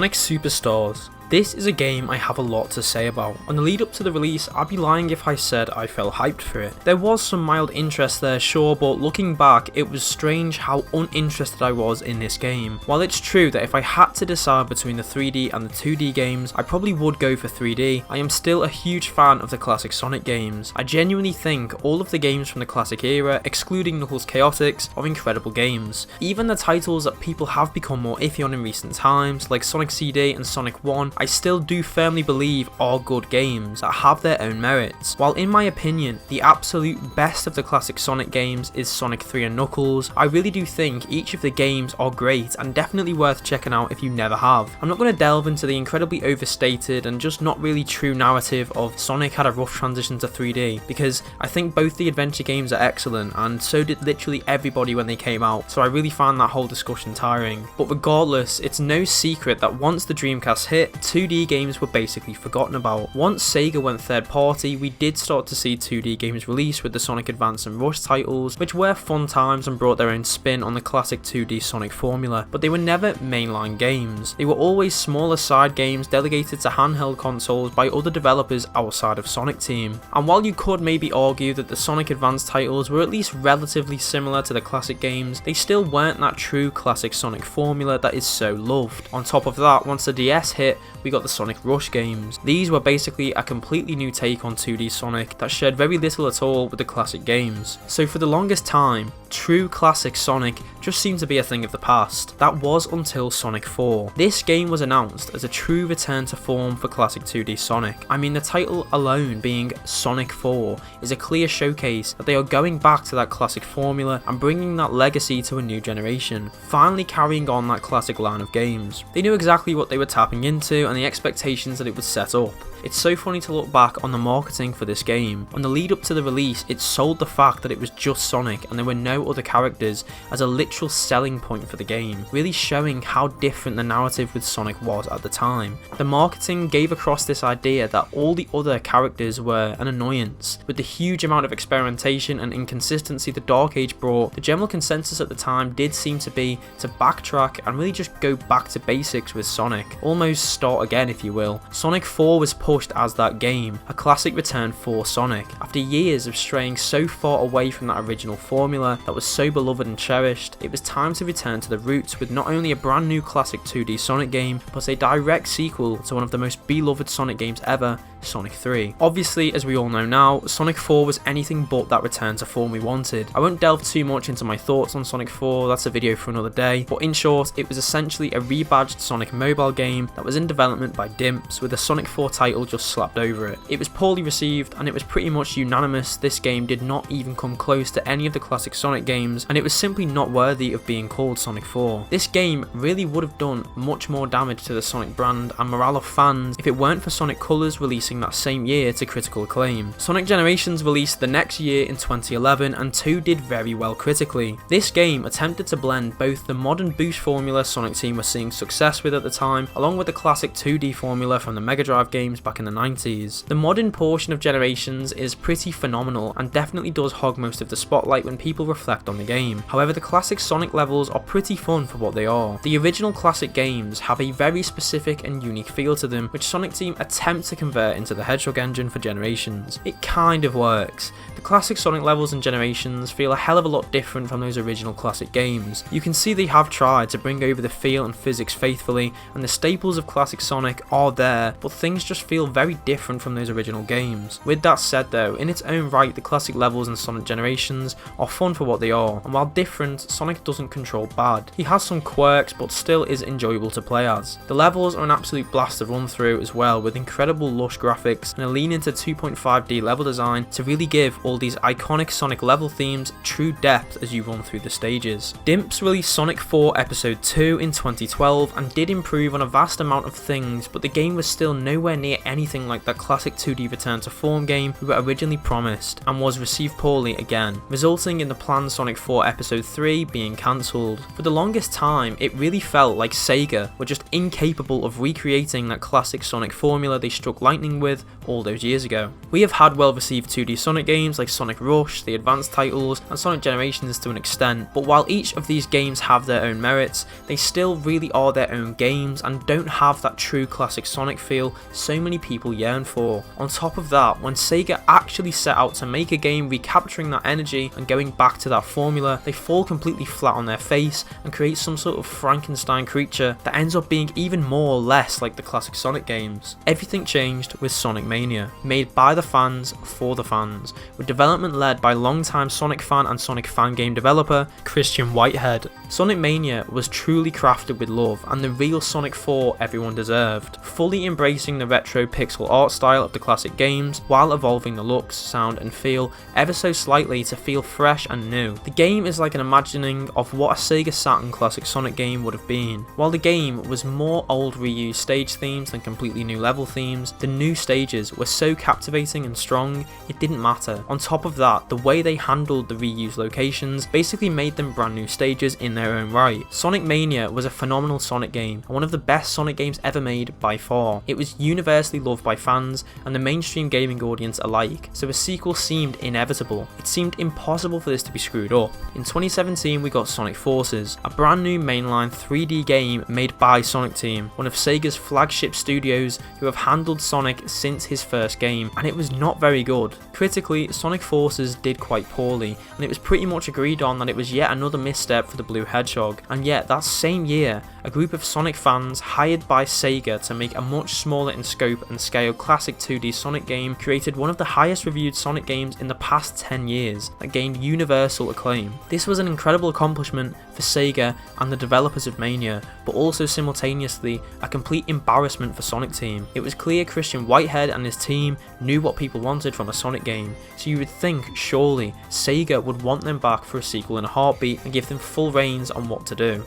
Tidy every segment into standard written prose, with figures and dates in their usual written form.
Sonic Superstars. This is a game I have a lot to say about. On the lead up to the release, I'd be lying if I said I felt hyped for it. There was some mild interest there, sure, but looking back, it was strange how uninterested I was in this game. While it's true that if I had to decide between the 3D and the 2D games, I probably would go for 3D, I am still a huge fan of the classic Sonic games. I genuinely think all of the games from the classic era, excluding Knuckles Chaotix, are incredible games. Even the titles that people have become more iffy on in recent times, like Sonic CD and Sonic 1, I still do firmly believe are good games that have their own merits. While in my opinion, the absolute best of the classic Sonic games is Sonic 3 and Knuckles, I really do think each of the games are great and definitely worth checking out if you never have. I'm not going to delve into the incredibly overstated and just not really true narrative of Sonic had a rough transition to 3D, because I think both the adventure games are excellent and so did literally everybody when they came out, so I really found that whole discussion tiring. But regardless, it's no secret that once the Dreamcast hit, 2D games were basically forgotten about. Once Sega went third party, we did start to see 2D games release with the Sonic Advance and Rush titles, which were fun times and brought their own spin on the classic 2D Sonic formula, but they were never mainline games. They were always smaller side games delegated to handheld consoles by other developers outside of Sonic Team. And while you could maybe argue that the Sonic Advance titles were at least relatively similar to the classic games, they still weren't that true classic Sonic formula that is so loved. On top of that, once the DS hit, we got the Sonic Rush games. These were basically a completely new take on 2D Sonic that shared very little at all with the classic games. So for the longest time, true classic Sonic just seemed to be a thing of the past. That was until Sonic 4. This game was announced as a true return to form for classic 2D Sonic. I mean, the title alone being Sonic 4 is a clear showcase that they are going back to that classic formula and bringing that legacy to a new generation, finally carrying on that classic line of games. They knew exactly what they were tapping into and the expectations that it would set up. It's so funny to look back on the marketing for this game. On the lead up to the release, it sold the fact that it was just Sonic and there were no other characters as a literal selling point for the game, really showing how different the narrative with Sonic was at the time. The marketing gave across this idea that all the other characters were an annoyance. With the huge amount of experimentation and inconsistency the Dark Age brought, the general consensus at the time did seem to be to backtrack and really just go back to basics with Sonic, almost start again if you will. Sonic 4 was pushed as that game, a classic return for Sonic. After years of straying so far away from that original formula that was so beloved and cherished, it was time to return to the roots with not only a brand new classic 2D Sonic game, but a direct sequel to one of the most beloved Sonic games ever, Sonic 3. Obviously, as we all know now, Sonic 4 was anything but that return to form we wanted. I won't delve too much into my thoughts on Sonic 4, that's a video for another day, but in short, it was essentially a rebadged Sonic mobile game that was in development by Dimps with the Sonic 4 title just slapped over it. It was poorly received and it was pretty much unanimous this game did not even come close to any of the classic Sonic games and it was simply not worthy of being called Sonic 4. This game really would have done much more damage to the Sonic brand and morale of fans if it weren't for Sonic Colors releasing that same year to critical acclaim. Sonic Generations released the next year in 2011 and 2 did very well critically. This game attempted to blend both the modern boost formula Sonic Team was seeing success with at the time, along with the classic 2D formula from the Mega Drive games back in the 90s. The modern portion of Generations is pretty phenomenal and definitely does hog most of the spotlight when people reflect on the game. However, the classic Sonic levels are pretty fun for what they are. The original classic games have a very specific and unique feel to them, which Sonic Team attempt to convert into the Hedgehog engine for Generations. It kind of works. The classic Sonic levels in Generations feel a hell of a lot different from those original classic games. You can see they have tried to bring over the feel and physics faithfully, and the staples of classic Sonic are there, but things just feel very different from those original games. With that said though, in its own right, the classic levels in Sonic Generations are fun for what they are, and while different, Sonic doesn't control bad. He has some quirks, but still is enjoyable to play as. The levels are an absolute blast to run through as well, with incredible lush graphics and a lean into 2.5D level design to really give all these iconic Sonic level themes true depth as you run through the stages. Dimps released Sonic 4 Episode 2 in 2012 and did improve on a vast amount of things, but the game was still nowhere near anything like that classic 2D return to form game we were originally promised, and was received poorly again, resulting in the planned Sonic 4 Episode 3 being cancelled. For the longest time, it really felt like Sega were just incapable of recreating that classic Sonic formula they struck lightning with all those years ago. We have had well received 2D Sonic games like Sonic Rush, the advanced titles, and Sonic Generations to an extent, but while each of these games have their own merits, they still really are their own games and don't have that true classic Sonic feel so many people yearn for. On top of that, when Sega actually set out to make a game recapturing that energy and going back to that formula, they fall completely flat on their face and create some sort of Frankenstein creature that ends up being even more or less like the classic Sonic games. Everything changed with Sonic Mania, made by the fans for the fans, with development led by longtime Sonic fan and Sonic fan game developer Christian Whitehead. Sonic Mania was truly crafted with love and the real Sonic 4 everyone deserved, fully embracing the retro pixel art style of the classic games while evolving the looks, sound and feel ever so slightly to feel fresh and new. The game is like an imagining of what a Sega Saturn classic Sonic game would have been. While the game was more old reused stage themes than completely new level themes, the new stages were so captivating and strong it didn't matter. On top of that, the way they handled the reused locations basically made them brand new stages in their own right. Sonic Mania was a phenomenal Sonic game and one of the best Sonic games ever made by far. It was universally loved by fans and the mainstream gaming audience alike, so a sequel seemed inevitable. It seemed impossible for this to be screwed up. In 2017 we got Sonic Forces, a brand new mainline 3D game made by Sonic Team, one of Sega's flagship studios who have handled Sonic since his first game, and it was not very good. Critically, Sonic Forces did quite poorly, and it was pretty much agreed on that it was yet another misstep for the Blue Hedgehog, and yet that same year, a group of Sonic fans hired by Sega to make a much smaller in scope and scale classic 2D Sonic game created one of the highest reviewed Sonic games in the past 10 years that gained universal acclaim. This was an incredible accomplishment for Sega and the developers of Mania, but also simultaneously a complete embarrassment for Sonic Team. It was clear Christian Whitehead and his team knew what people wanted from a Sonic game, so you would think surely Sega would want them back for a sequel in a heartbeat and give them full reins on what to do.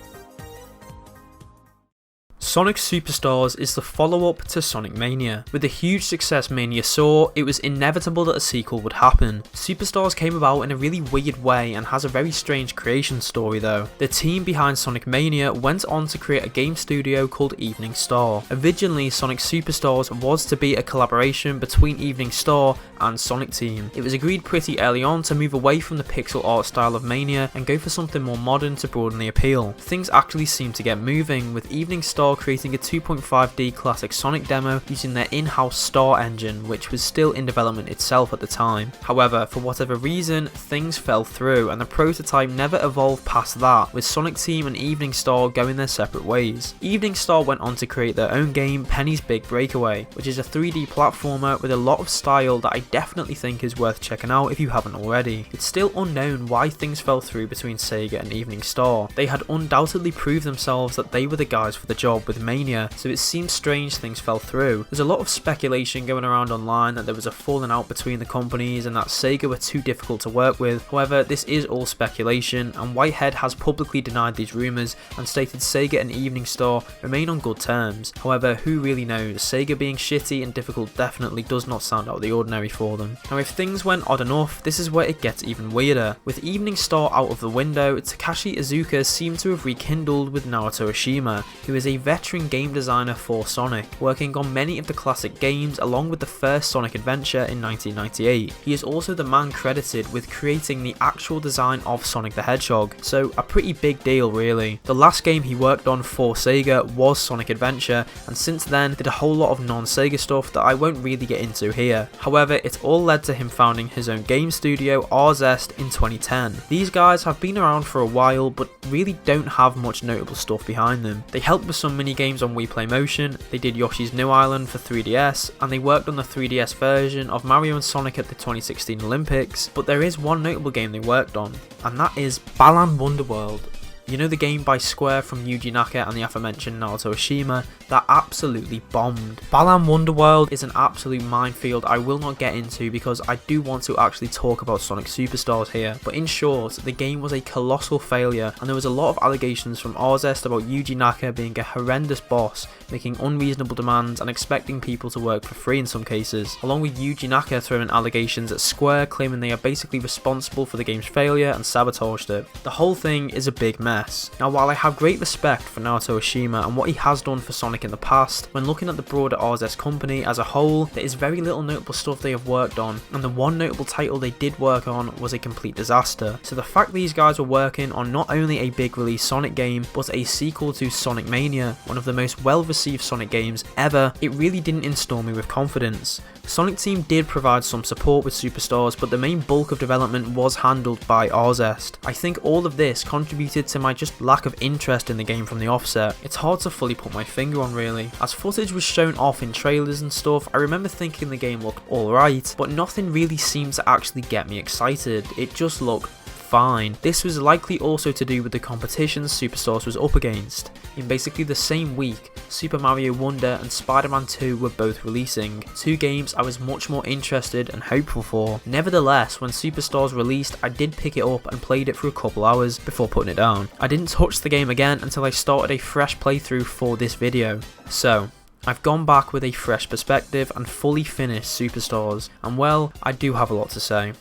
Sonic Superstars is the follow-up to Sonic Mania. With the huge success Mania saw, it was inevitable that a sequel would happen. Superstars came about in a really weird way and has a very strange creation story though. The team behind Sonic Mania went on to create a game studio called Evening Star. Originally, Sonic Superstars was to be a collaboration between Evening Star and Sonic Team. It was agreed pretty early on to move away from the pixel art style of Mania and go for something more modern to broaden the appeal. Things actually seemed to get moving, with Evening Star creating a 2.5D classic Sonic demo using their in-house Star engine, which was still in development itself at the time. However, for whatever reason, things fell through and the prototype never evolved past that, with Sonic Team and Evening Star going their separate ways. Evening Star went on to create their own game, Penny's Big Breakaway, which is a 3D platformer with a lot of style that I definitely think is worth checking out if you haven't already. It's still unknown why things fell through between Sega and Evening Star. They had undoubtedly proved themselves that they were the guys for the job with Mania, so it seems strange things fell through. There's a lot of speculation going around online that there was a falling out between the companies and that Sega were too difficult to work with. However, this is all speculation, and Whitehead has publicly denied these rumours and stated Sega and Evening Star remain on good terms. However, who really knows? Sega being shitty and difficult definitely does not sound out of the ordinary for them. Now, if things went odd enough, this is where it gets even weirder. With Evening Star out of the window, Takashi Iizuka seemed to have rekindled with Naoto Oshima, who is a veteran game designer for Sonic, working on many of the classic games along with the first Sonic Adventure in 1998. He is also the man credited with creating the actual design of Sonic the Hedgehog, so a pretty big deal really. The last game he worked on for Sega was Sonic Adventure, and since then did a whole lot of non-Sega stuff that I won't really get into here. However, it all led to him founding his own game studio, Arzest, in 2010. These guys have been around for a while but really don't have much notable stuff behind them. They helped with some mini games on Wii Play Motion, they did Yoshi's New Island for 3DS, and they worked on the 3DS version of Mario and Sonic at the 2016 Olympics, but there is one notable game they worked on, and that is Balan Wonderworld. You know, the game by Square from Yuji Naka and the aforementioned Naoto Oshima, that absolutely bombed. Balan Wonderworld is an absolute minefield I will not get into because I do want to actually talk about Sonic Superstars here, but in short, the game was a colossal failure and there was a lot of allegations from Arzest about Yuji Naka being a horrendous boss, making unreasonable demands and expecting people to work for free in some cases, along with Yuji Naka throwing allegations at Square claiming they are basically responsible for the game's failure and sabotaged it. The whole thing is a big mess. Now, while I have great respect for Naoto Oshima and what he has done for Sonic in the past, when looking at the broader Arzest company as a whole, there is very little notable stuff they have worked on, and the one notable title they did work on was a complete disaster. So the fact these guys were working on not only a big release Sonic game, but a sequel to Sonic Mania, one of the most well received Sonic games ever, it really didn't instill me with confidence. The Sonic team did provide some support with Superstars, but the main bulk of development was handled by Arzest. I think all of this contributed to my just lack of interest in the game from the offset. It's hard to fully put my finger on really. As footage was shown off in trailers and stuff, I remember thinking the game looked alright, but nothing really seemed to actually get me excited. It just looked fine. This was likely also to do with the competitions Superstars was up against. In basically the same week, Super Mario Wonder and Spider-Man 2 were both releasing, two games I was much more interested and hopeful for. Nevertheless, when Superstars released, I did pick it up and played it for a couple hours before putting it down. I didn't touch the game again until I started a fresh playthrough for this video. So, I've gone back with a fresh perspective and fully finished Superstars, and well, I do have a lot to say.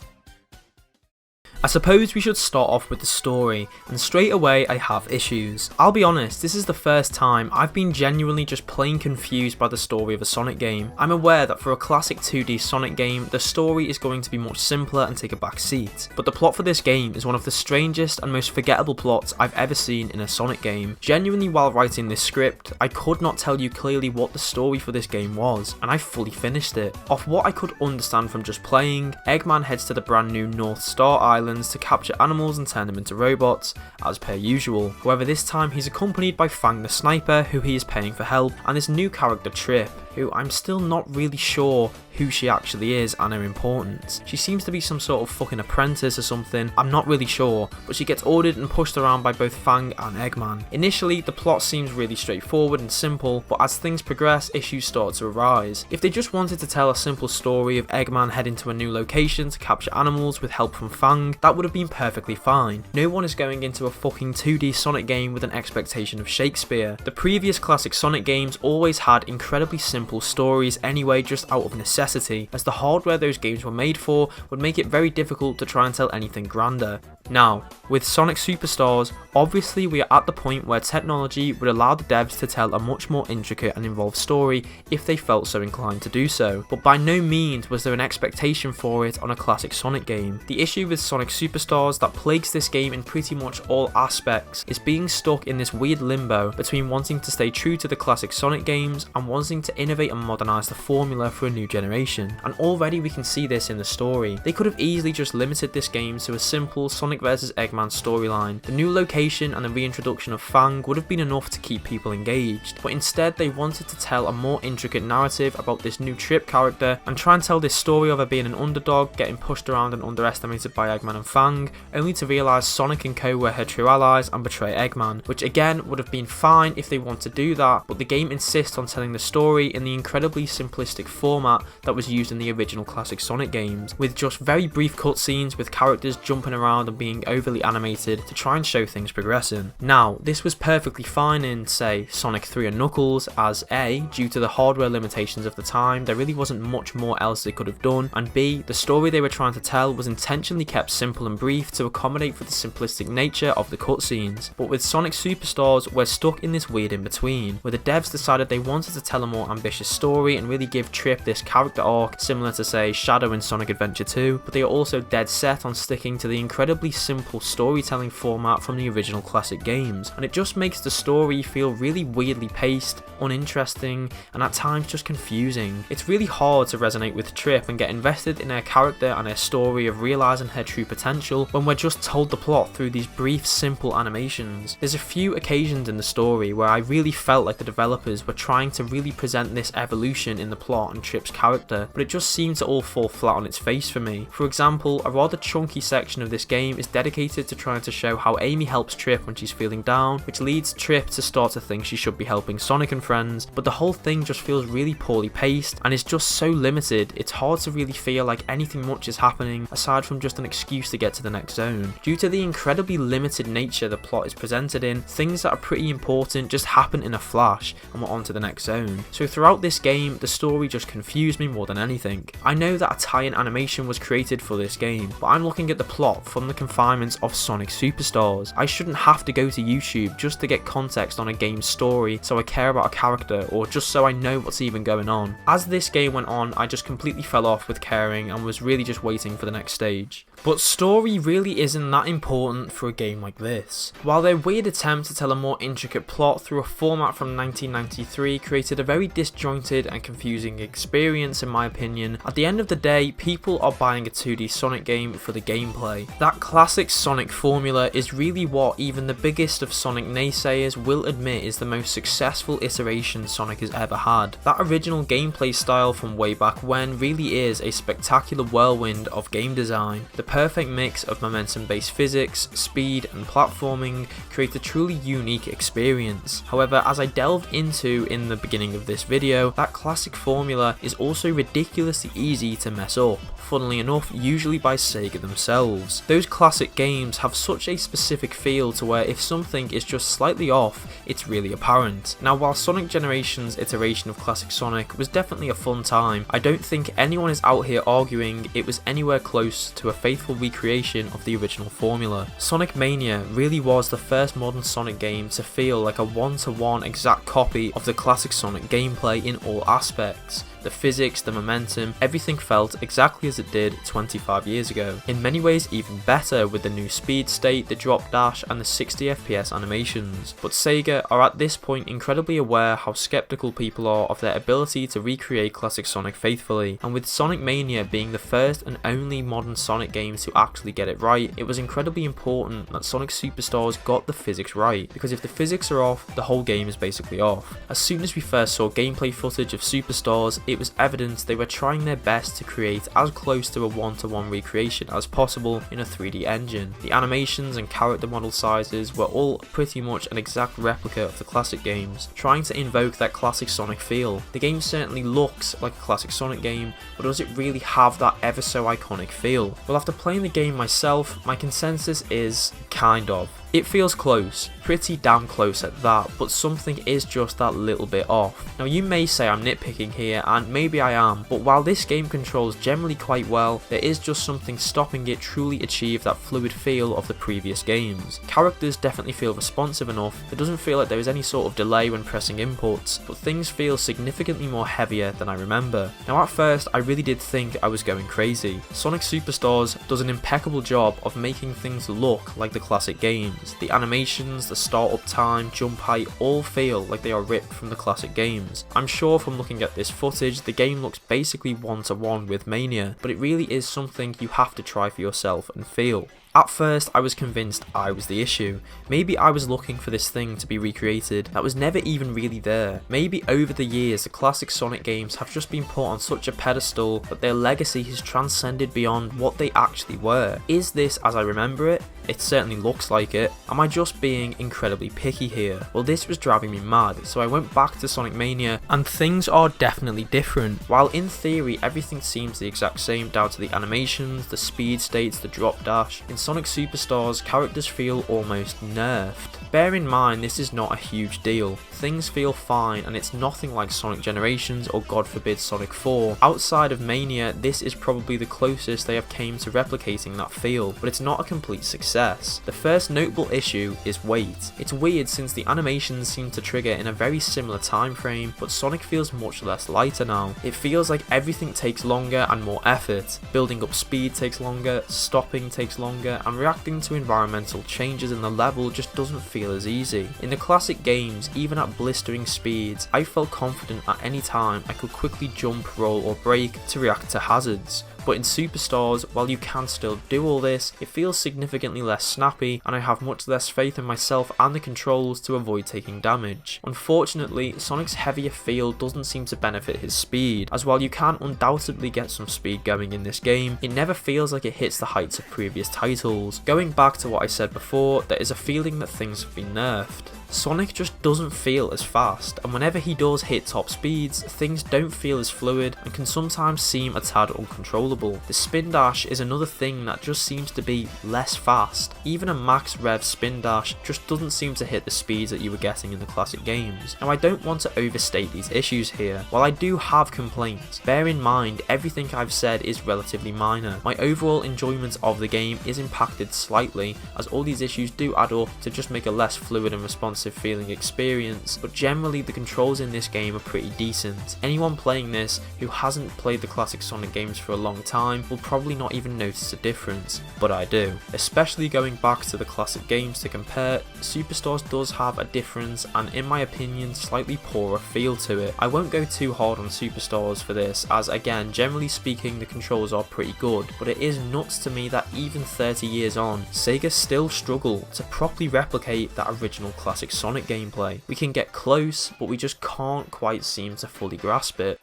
I suppose we should start off with the story, and straight away I have issues. I'll be honest, this is the first time I've been genuinely just plain confused by the story of a Sonic game. I'm aware that for a classic 2D Sonic game, the story is going to be much simpler and take a back seat, but the plot for this game is one of the strangest and most forgettable plots I've ever seen in a Sonic game. Genuinely, while writing this script, I could not tell you clearly what the story for this game was, and I fully finished it. Off what I could understand from just playing, Eggman heads to the brand new North Star Island to capture animals and turn them into robots, as per usual. However, this time he's accompanied by Fang the Sniper, who he is paying for help, and his new character Trip, who I'm still not really sure who she actually is and her importance. She seems to be some sort of fucking apprentice or something, I'm not really sure, but she gets ordered and pushed around by both Fang and Eggman. Initially, the plot seems really straightforward and simple, but as things progress, issues start to arise. If they just wanted to tell a simple story of Eggman heading to a new location to capture animals with help from Fang, that would have been perfectly fine. No one is going into a fucking 2D Sonic game with an expectation of Shakespeare. The previous classic Sonic games always had incredibly simple stories anyway, just out of necessity, as the hardware those games were made for would make it very difficult to try and tell anything grander. Now, with Sonic Superstars, obviously we are at the point where technology would allow the devs to tell a much more intricate and involved story if they felt so inclined to do so, but by no means was there an expectation for it on a classic Sonic game. The issue with Sonic Superstars that plagues this game in pretty much all aspects is being stuck in this weird limbo between wanting to stay true to the classic Sonic games and wanting to innovate and modernise the formula for a new generation, and already we can see this in the story. They could have easily just limited this game to a simple Sonic vs Eggman storyline. The new location and the reintroduction of Fang would have been enough to keep people engaged, but instead they wanted to tell a more intricate narrative about this new Trip character and try and tell this story of her being an underdog, getting pushed around and underestimated by Eggman and Fang, only to realise Sonic and co were her true allies and betray Eggman, which again would have been fine if they want to do that, but the game insists on telling the story in the incredibly simplistic format that was used in the original classic Sonic games, with just very brief cutscenes with characters jumping around and being overly animated to try and show things progressing. Now, this was perfectly fine in, say, Sonic 3 and Knuckles, as A, due to the hardware limitations of the time, there really wasn't much more else they could have done, and B, the story they were trying to tell was intentionally kept simple and brief to accommodate for the simplistic nature of the cutscenes. But with Sonic Superstars, we're stuck in this weird in-between, where the devs decided they wanted to tell a more ambitious story and really give Trip this character arc similar to, say, Shadow in Sonic Adventure 2, but they are also dead set on sticking to the incredibly simple storytelling format from the original classic games, and it just makes the story feel really weirdly paced, uninteresting, and at times just confusing. It's really hard to resonate with Trip and get invested in her character and her story of realising her true potential when we're just told the plot through these brief, simple animations. There's a few occasions in the story where I really felt like the developers were trying to really present this evolution in the plot and Trip's character, but it just seemed to all fall flat on its face for me. For example, a rather chunky section of this game game is dedicated to trying to show how Amy helps Trip when she's feeling down, which leads Trip to start to think she should be helping Sonic and friends, but the whole thing just feels really poorly paced and is just so limited, it's hard to really feel like anything much is happening aside from just an excuse to get to the next zone. Due to the incredibly limited nature the plot is presented in, things that are pretty important just happen in a flash and we're on to the next zone. So throughout this game, the story just confused me more than anything. I know that a tie-in animation was created for this game, but I'm looking at the plot from the confinements of Sonic Superstars. I shouldn't have to go to YouTube just to get context on a game's story so I care about a character or just so I know what's even going on. As this game went on, I just completely fell off with caring and was really just waiting for the next stage. But story really isn't that important for a game like this. While their weird attempt to tell a more intricate plot through a format from 1993 created a very disjointed and confusing experience in my opinion, at the end of the day, people are buying a 2D Sonic game for the gameplay. That classic Sonic formula is really what even the biggest of Sonic naysayers will admit is the most successful iteration Sonic has ever had. That original gameplay style from way back when really is a spectacular whirlwind of game design. The perfect mix of momentum-based physics, speed and platforming create a truly unique experience. However, as I delved into in the beginning of this video, that classic formula is also ridiculously easy to mess up, funnily enough usually by Sega themselves. Those classic games have such a specific feel to where if something is just slightly off, it's really apparent. Now while Sonic Generations iteration of classic Sonic was definitely a fun time, I don't think anyone is out here arguing it was anywhere close to a faithful recreation of the original formula. Sonic Mania really was the first modern Sonic game to feel like a one-to-one exact copy of the classic Sonic gameplay in all aspects. The physics, the momentum, everything felt exactly as it did 25 years ago. In many ways even better with the new speed state, the drop dash and the 60 FPS animations. But Sega are at this point incredibly aware how skeptical people are of their ability to recreate classic Sonic faithfully, and with Sonic Mania being the first and only modern Sonic game to actually get it right, it was incredibly important that Sonic Superstars got the physics right, because if the physics are off, the whole game is basically off. As soon as we first saw gameplay footage of Superstars, it was evident they were trying their best to create as close to a one-to-one recreation as possible in a 3D engine. The animations and character model sizes were all pretty much an exact replica of the classic games, trying to invoke that classic Sonic feel. The game certainly looks like a classic Sonic game, but does it really have that ever so iconic feel? Well, after playing the game myself, my consensus is kind of. It feels close, pretty damn close at that, but something is just that little bit off. Now you may say I'm nitpicking here, and maybe I am, but while this game controls generally quite well, there is just something stopping it truly achieve that fluid feel of the previous games. Characters definitely feel responsive enough, it doesn't feel like there is any sort of delay when pressing inputs, but things feel significantly more heavier than I remember. Now at first I really did think I was going crazy. Sonic Superstars does an impeccable job of making things look like the classic games. The animations, the startup time, jump height all feel like they are ripped from the classic games. I'm sure from looking at this footage the game looks basically one-to-one with Mania, but it really is something you have to try for yourself and feel. At first I was convinced I was the issue. Maybe I was looking for this thing to be recreated that was never even really there. Maybe over the years the classic Sonic games have just been put on such a pedestal that their legacy has transcended beyond what they actually were. Is this as I remember it? It certainly looks like it. Am I just being incredibly picky here? Well, this was driving me mad, so I went back to Sonic Mania and things are definitely different. While in theory everything seems the exact same down to the animations, the speed states, the drop dash, in Sonic Superstars characters feel almost nerfed. Bear in mind this is not a huge deal. Things feel fine and it's nothing like Sonic Generations or God forbid Sonic 4. Outside of Mania, this is probably the closest they have came to replicating that feel, but it's not a complete success. The first notable issue is weight. It's weird since the animations seem to trigger in a very similar time frame, but Sonic feels much less lighter now. It feels like everything takes longer and more effort. Building up speed takes longer, stopping takes longer, and reacting to environmental changes in the level just doesn't feel as easy. In the classic games, even at blistering speeds, I felt confident at any time I could quickly jump, roll or brake to react to hazards. But in Superstars, while you can still do all this, it feels significantly less snappy and I have much less faith in myself and the controls to avoid taking damage. Unfortunately, Sonic's heavier feel doesn't seem to benefit his speed, as while you can undoubtedly get some speed going in this game, it never feels like it hits the heights of previous titles. titles. Going back to what I said before, there is a feeling that things have been nerfed. Sonic just doesn't feel as fast, and whenever he does hit top speeds, things don't feel as fluid and can sometimes seem a tad uncontrollable. The spin dash is another thing that just seems to be less fast. Even a max rev spin dash just doesn't seem to hit the speeds that you were getting in the classic games. Now I don't want to overstate these issues here. While I do have complaints, bear in mind everything I've said is relatively minor. My overall enjoyment of the game is impacted slightly, as all these issues do add up to just make a less fluid and responsive feeling experience, but generally the controls in this game are pretty decent. Anyone playing this who hasn't played the classic Sonic games for a long time will probably not even notice a difference, but I do. Especially going back to the classic games to compare, Superstars does have a difference and in my opinion slightly poorer feel to it. I won't go too hard on Superstars for this, as again generally speaking the controls are pretty good, but it is nuts to me that even 30 years on, Sega still struggle to properly replicate that original classic Sonic gameplay. We can get close, but we just can't quite seem to fully grasp it.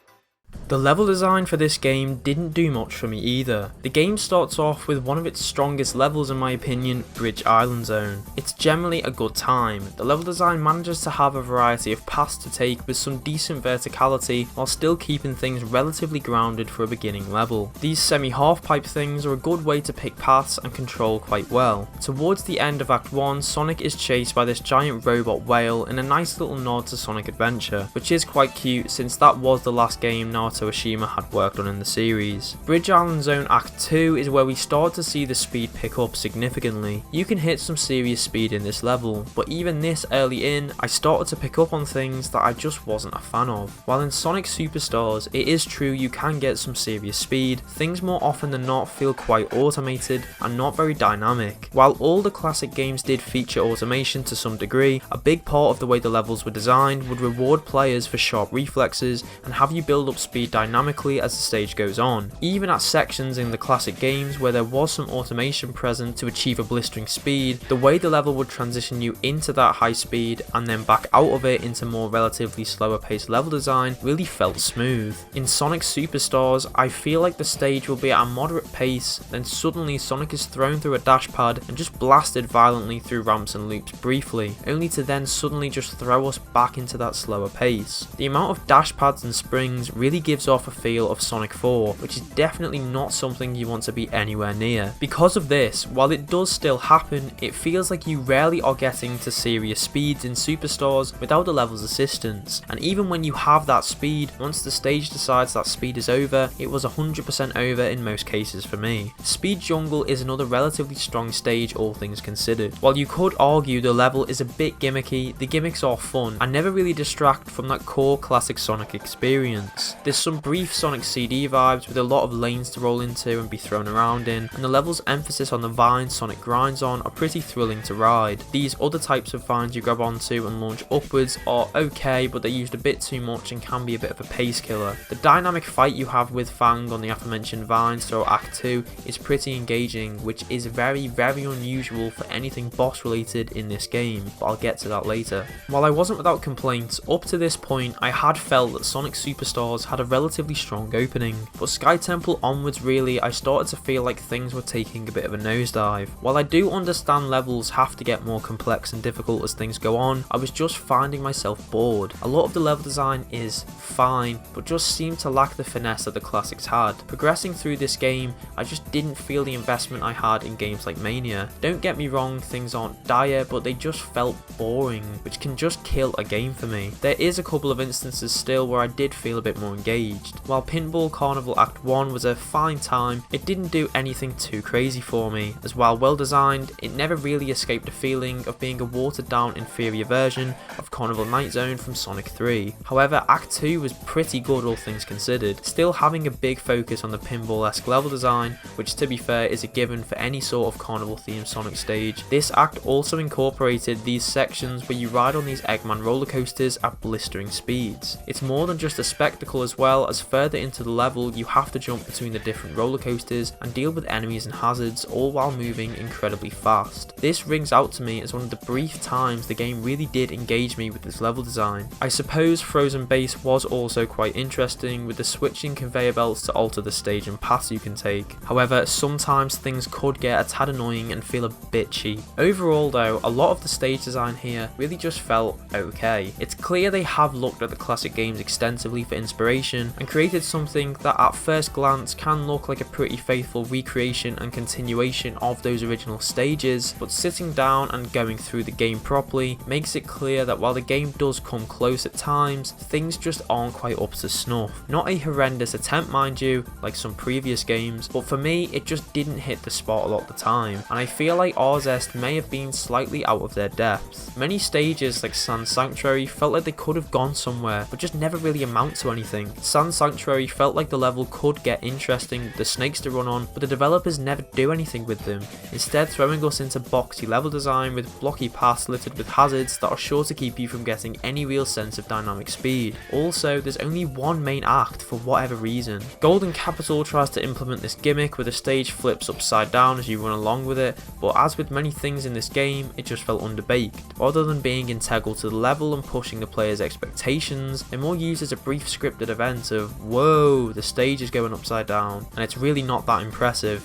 The level design for this game didn't do much for me either. The game starts off with one of its strongest levels in my opinion, Bridge Island Zone. It's generally a good time. The level design manages to have a variety of paths to take with some decent verticality while still keeping things relatively grounded for a beginning level. These semi-half pipe things are a good way to pick paths and control quite well. Towards the end of Act 1, Sonic is chased by this giant robot whale in a nice little nod to Sonic Adventure, which is quite cute since that was the last game Naoto Oshima had worked on in the series. Bridge Island Zone Act 2 is where we start to see the speed pick up significantly. You can hit some serious speed in this level, but even this early in, I started to pick up on things that I just wasn't a fan of. While in Sonic Superstars, it is true you can get some serious speed, things more often than not feel quite automated and not very dynamic. While all the classic games did feature automation to some degree, a big part of the way the levels were designed would reward players for sharp reflexes and have you build up speed dynamically as the stage goes on. Even at sections in the classic games where there was some automation present to achieve a blistering speed, the way the level would transition you into that high speed and then back out of it into more relatively slower paced level design really felt smooth. In Sonic Superstars, I feel like the stage will be at a moderate pace, then suddenly Sonic is thrown through a dash pad and just blasted violently through ramps and loops briefly, only to then suddenly just throw us back into that slower pace. The amount of dash pads and springs really gives off a feel of Sonic 4, which is definitely not something you want to be anywhere near. Because of this, while it does still happen, it feels like you rarely are getting to serious speeds in Superstars without the level's assistance, and even when you have that speed, once the stage decides that speed is over, it was 100% over in most cases for me. Speed Jungle is another relatively strong stage all things considered. While you could argue the level is a bit gimmicky, the gimmicks are fun and never really distract from that core classic Sonic experience. There's some brief Sonic CD vibes with a lot of lanes to roll into and be thrown around in, and the level's emphasis on the vines Sonic grinds on are pretty thrilling to ride. These other types of vines you grab onto and launch upwards are okay, but they're used a bit too much and can be a bit of a pace killer. The dynamic fight you have with Fang on the aforementioned vines throughout Act 2 is pretty engaging, which is very unusual for anything boss related in this game, but I'll get to that later. While I wasn't without complaints, up to this point I had felt that Sonic Superstars had a relatively strong opening, but Sky Temple onwards really I started to feel like things were taking a bit of a nosedive. While I do understand levels have to get more complex and difficult as things go on, I was just finding myself bored. A lot of the level design is fine, but just seemed to lack the finesse that the classics had. Progressing through this game, I just didn't feel the investment I had in games like Mania. Don't get me wrong, things aren't dire, but they just felt boring, which can just kill a game for me. There is a couple of instances still where I did feel a bit more engaged. While Pinball Carnival Act 1 was a fine time, it didn't do anything too crazy for me, as while well designed, it never really escaped a feeling of being a watered down inferior version of Carnival Night Zone from Sonic 3. However, Act 2 was pretty good all things considered, still having a big focus on the pinball-esque level design, which to be fair is a given for any sort of carnival themed Sonic stage. This act also incorporated these sections where you ride on these Eggman roller coasters at blistering speeds. It's more than just a spectacle as well, well as further into the level you have to jump between the different roller coasters and deal with enemies and hazards, all while moving incredibly fast. This rings out to me as one of the brief times the game really did engage me with this level design. I suppose Frozen Base was also quite interesting with the switching conveyor belts to alter the stage and paths you can take. However, sometimes things could get a tad annoying and feel a bit cheap. Overall though, a lot of the stage design here really just felt okay. It's clear they have looked at the classic games extensively for inspiration and created something that at first glance can look like a pretty faithful recreation and continuation of those original stages, but sitting down and going through the game properly makes it clear that while the game does come close at times, things just aren't quite up to snuff. Not a horrendous attempt mind you, like some previous games, but for me it just didn't hit the spot a lot of the time, and I feel like Arzest may have been slightly out of their depth. Many stages like Sand Sanctuary felt like they could have gone somewhere, but just never really amount to anything. Sand Sanctuary felt like the level could get interesting with the snakes to run on, but the developers never do anything with them, instead throwing us into boxy level design with blocky paths littered with hazards that are sure to keep you from getting any real sense of dynamic speed. Also, there's only one main act for whatever reason. Golden Capital tries to implement this gimmick where the stage flips upside down as you run along with it, but as with many things in this game, it just felt underbaked. Rather than being integral to the level and pushing the player's expectations, they're more used as a brief scripted event of, whoa, the stage is going upside down, and it's really not that impressive.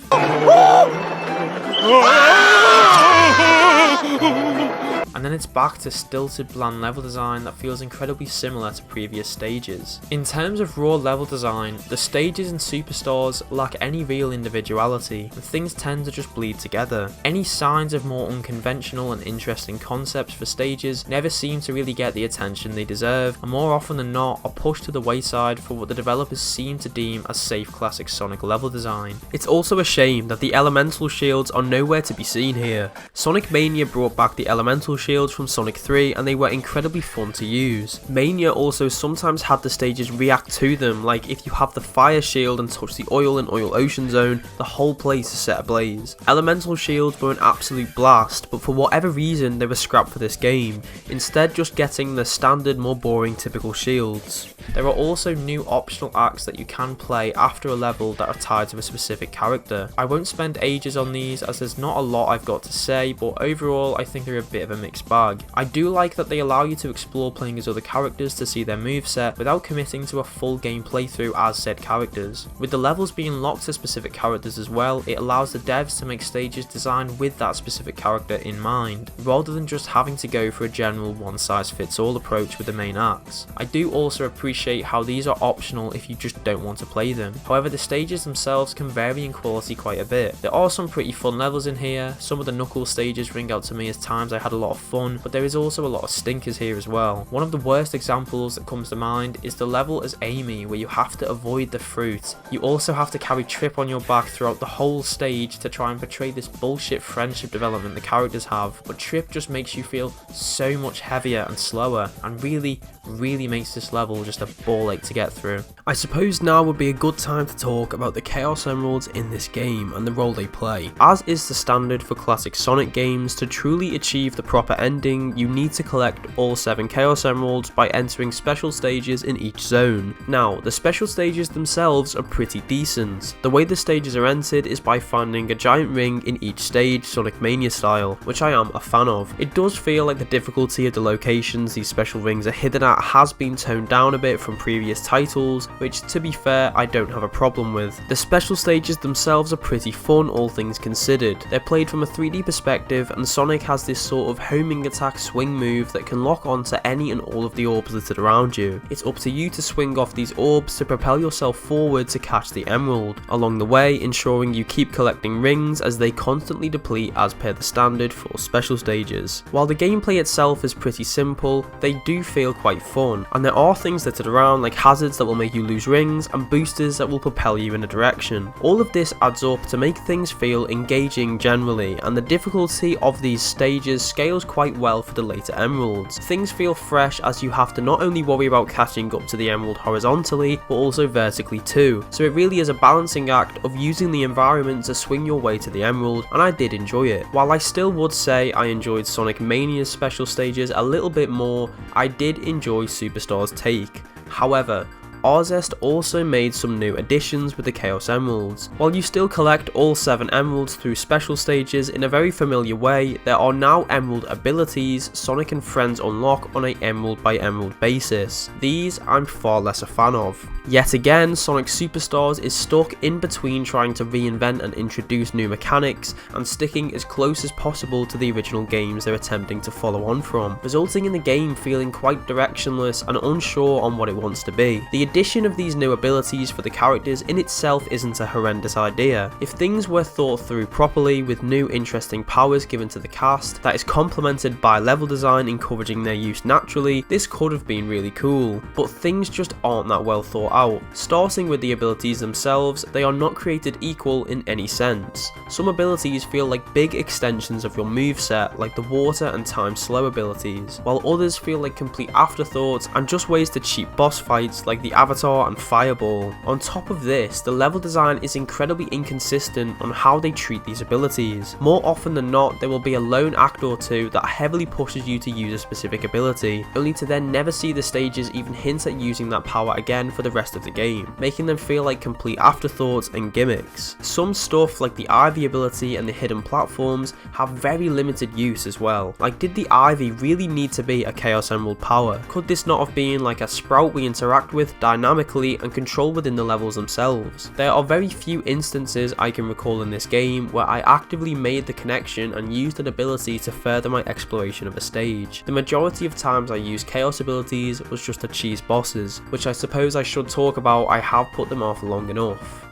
And then it's back to stilted bland level design that feels incredibly similar to previous stages. In terms of raw level design, the stages in Superstars lack any real individuality, and things tend to just bleed together. Any signs of more unconventional and interesting concepts for stages never seem to really get the attention they deserve, and more often than not are pushed to the wayside for what the developers seem to deem as safe classic Sonic level design. It's also a shame that the elemental shields are nowhere to be seen here. Sonic Mania brought back the elemental shields from Sonic 3 and they were incredibly fun to use. Mania also sometimes had the stages react to them, like if you have the fire shield and touch the oil in Oil Ocean Zone, the whole place is set ablaze. Elemental shields were an absolute blast, but for whatever reason they were scrapped for this game, instead just getting the standard more boring typical shields. There are also new optional acts that you can play after a level that are tied to a specific character. I won't spend ages on these as there's not a lot I've got to say, but overall I think they're a bit of a mixed bag. I do like that they allow you to explore playing as other characters to see their moveset without committing to a full game playthrough as said characters. With the levels being locked to specific characters as well, it allows the devs to make stages designed with that specific character in mind, rather than just having to go for a general one-size-fits-all approach with the main acts. I do also appreciate how these are optional if you just don't want to play them. However, the stages themselves can vary in quality quite a bit. There are some pretty fun levels in here. Some of the Knuckles stages ring out to me as times I had a lot of fun, but there is also a lot of stinkers here as well. One of the worst examples that comes to mind is the level as Amy, where you have to avoid the fruit. You also have to carry Trip on your back throughout the whole stage to try and portray this bullshit friendship development the characters have, but Trip just makes you feel so much heavier and slower, and really makes this level just a ball ache to get through. I suppose now would be a good time to talk about the Chaos Emeralds in this game and the role they play. As is the standard for classic Sonic games, to truly achieve the proper ending, you need to collect all 7 Chaos Emeralds by entering special stages in each zone. Now, the special stages themselves are pretty decent. The way the stages are entered is by finding a giant ring in each stage, Sonic Mania style, which I am a fan of. It does feel like the difficulty of the locations these special rings are hidden at has been toned down a bit from previous titles, which to be fair I don't have a problem with. The special stages themselves are pretty fun all things considered. They're played from a 3D perspective and Sonic has this sort of homing attack swing move that can lock onto any and all of the orbs littered around you. It's up to you to swing off these orbs to propel yourself forward to catch the emerald, along the way ensuring you keep collecting rings as they constantly deplete as per the standard for special stages. While the gameplay itself is pretty simple, they do feel quite fun, and there are things littered around like hazards that will make you lose rings and boosters that will propel you in a direction. All of this adds up to make things feel engaging generally, and the difficulty of these stages scales quite well for the later emeralds. Things feel fresh as you have to not only worry about catching up to the emerald horizontally, but also vertically too, so it really is a balancing act of using the environment to swing your way to the emerald, and I did enjoy it. While I still would say I enjoyed Sonic Mania's special stages a little bit more, I did enjoy Superstar's take. However, Arzest also made some new additions with the Chaos Emeralds. While you still collect all 7 emeralds through special stages in a very familiar way, there are now emerald abilities Sonic and friends unlock on a emerald by emerald basis. These I'm far less a fan of. Yet again, Sonic Superstars is stuck in between trying to reinvent and introduce new mechanics and sticking as close as possible to the original games they're attempting to follow on from, resulting in the game feeling quite directionless and unsure on what it wants to be. The addition of these new abilities for the characters in itself isn't a horrendous idea. If things were thought through properly with new interesting powers given to the cast that is complemented by level design encouraging their use naturally, this could have been really cool, but things just aren't that well thought out. Starting with the abilities themselves, they are not created equal in any sense. Some abilities feel like big extensions of your moveset, like the water and time slow abilities, while others feel like complete afterthoughts and just ways to cheat boss fights like the Avatar and Fireball. On top of this, the level design is incredibly inconsistent on how they treat these abilities. More often than not, there will be a lone act or two that heavily pushes you to use a specific ability, only to then never see the stages even hint at using that power again for the rest of the game, making them feel like complete afterthoughts and gimmicks. Some stuff like the Ivy ability and the hidden platforms have very limited use as well. Like, did the Ivy really need to be a Chaos Emerald power? Could this not have been like a sprout we interact with dynamically and control within the levels themselves? There are very few instances I can recall in this game where I actively made the connection and used an ability to further my exploration of a stage. The majority of times I used Chaos abilities was just to cheese bosses, which I suppose I should talk about. I have put them off long enough.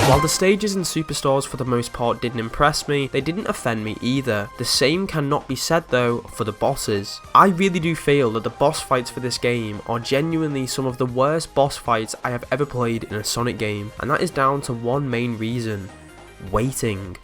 While the stages in Superstars for the most part didn't impress me, they didn't offend me either. The same cannot be said though for the bosses. I really do feel that the boss fights for this game are genuinely some of the worst boss fights I have ever played in a Sonic game, and that is down to one main reason: waiting.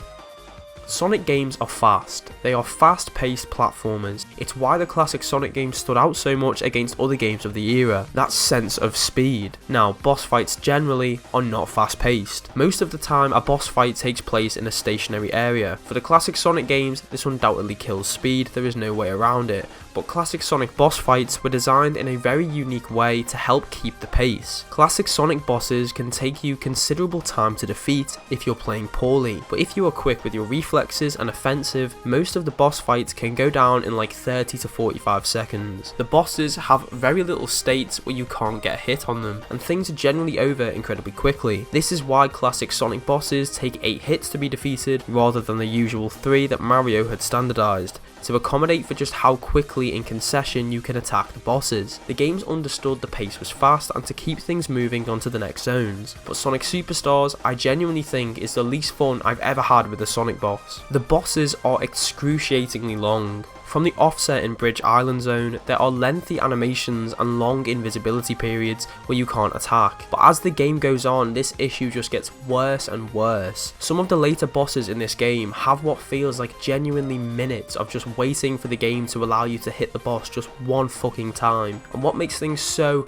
Sonic games are fast. They are fast-paced platformers. It's why the classic Sonic games stood out so much against other games of the era, that sense of speed. Now, boss fights generally are not fast-paced. Most of the time, a boss fight takes place in a stationary area. For the classic Sonic games, this undoubtedly kills speed, there is no way around it. But classic Sonic boss fights were designed in a very unique way to help keep the pace. Classic Sonic bosses can take you considerable time to defeat if you're playing poorly, but if you are quick with your reflexes and offensive, most of the boss fights can go down in like 30 to 45 seconds. The bosses have very little states where you can't get a hit on them, and things are generally over incredibly quickly. This is why classic Sonic bosses take 8 hits to be defeated rather than the usual 3 that Mario had standardized, to accommodate for just how quickly in concession you can attack the bosses. The games understood the pace was fast and to keep things moving on to the next zones, but Sonic Superstars I genuinely think is the least fun I've ever had with a Sonic boss. The bosses are excruciatingly long. From the offset in Bridge Island Zone, there are lengthy animations and long invisibility periods where you can't attack, but as the game goes on, this issue just gets worse and worse. Some of the later bosses in this game have what feels like genuinely minutes of just waiting for the game to allow you to hit the boss just one fucking time, and what makes things so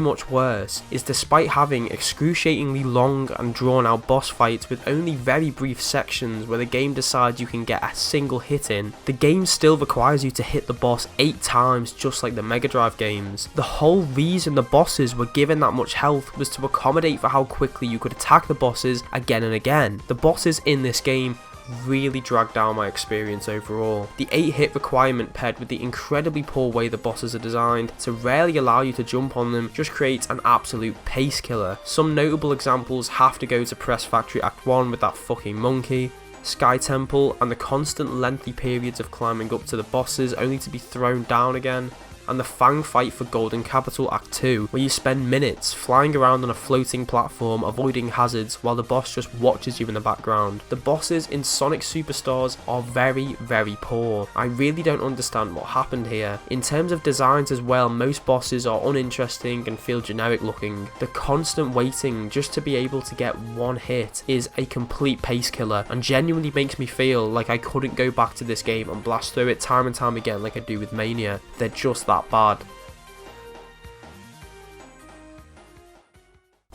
much worse is despite having excruciatingly long and drawn out boss fights with only very brief sections where the game decides you can get a single hit in, the game still requires you to hit the boss 8 times just like the Mega Drive games. The whole reason the bosses were given that much health was to accommodate for how quickly you could attack the bosses again and again. The bosses in this game really dragged down my experience overall. The 8 hit requirement paired with the incredibly poor way the bosses are designed to rarely allow you to jump on them just creates an absolute pace killer. Some notable examples have to go to Press Factory Act 1 with that fucking monkey, Sky Temple and the constant lengthy periods of climbing up to the bosses only to be thrown down again, and the Fang fight for Golden Capital Act 2, where you spend minutes flying around on a floating platform avoiding hazards while the boss just watches you in the background. The bosses in Sonic Superstars are very poor. I really don't understand what happened here. In terms of designs as well, most bosses are uninteresting and feel generic looking. The constant waiting just to be able to get one hit is a complete pace killer and genuinely makes me feel like I couldn't go back to this game and blast through it time and time again like I do with Mania. They're just that bad.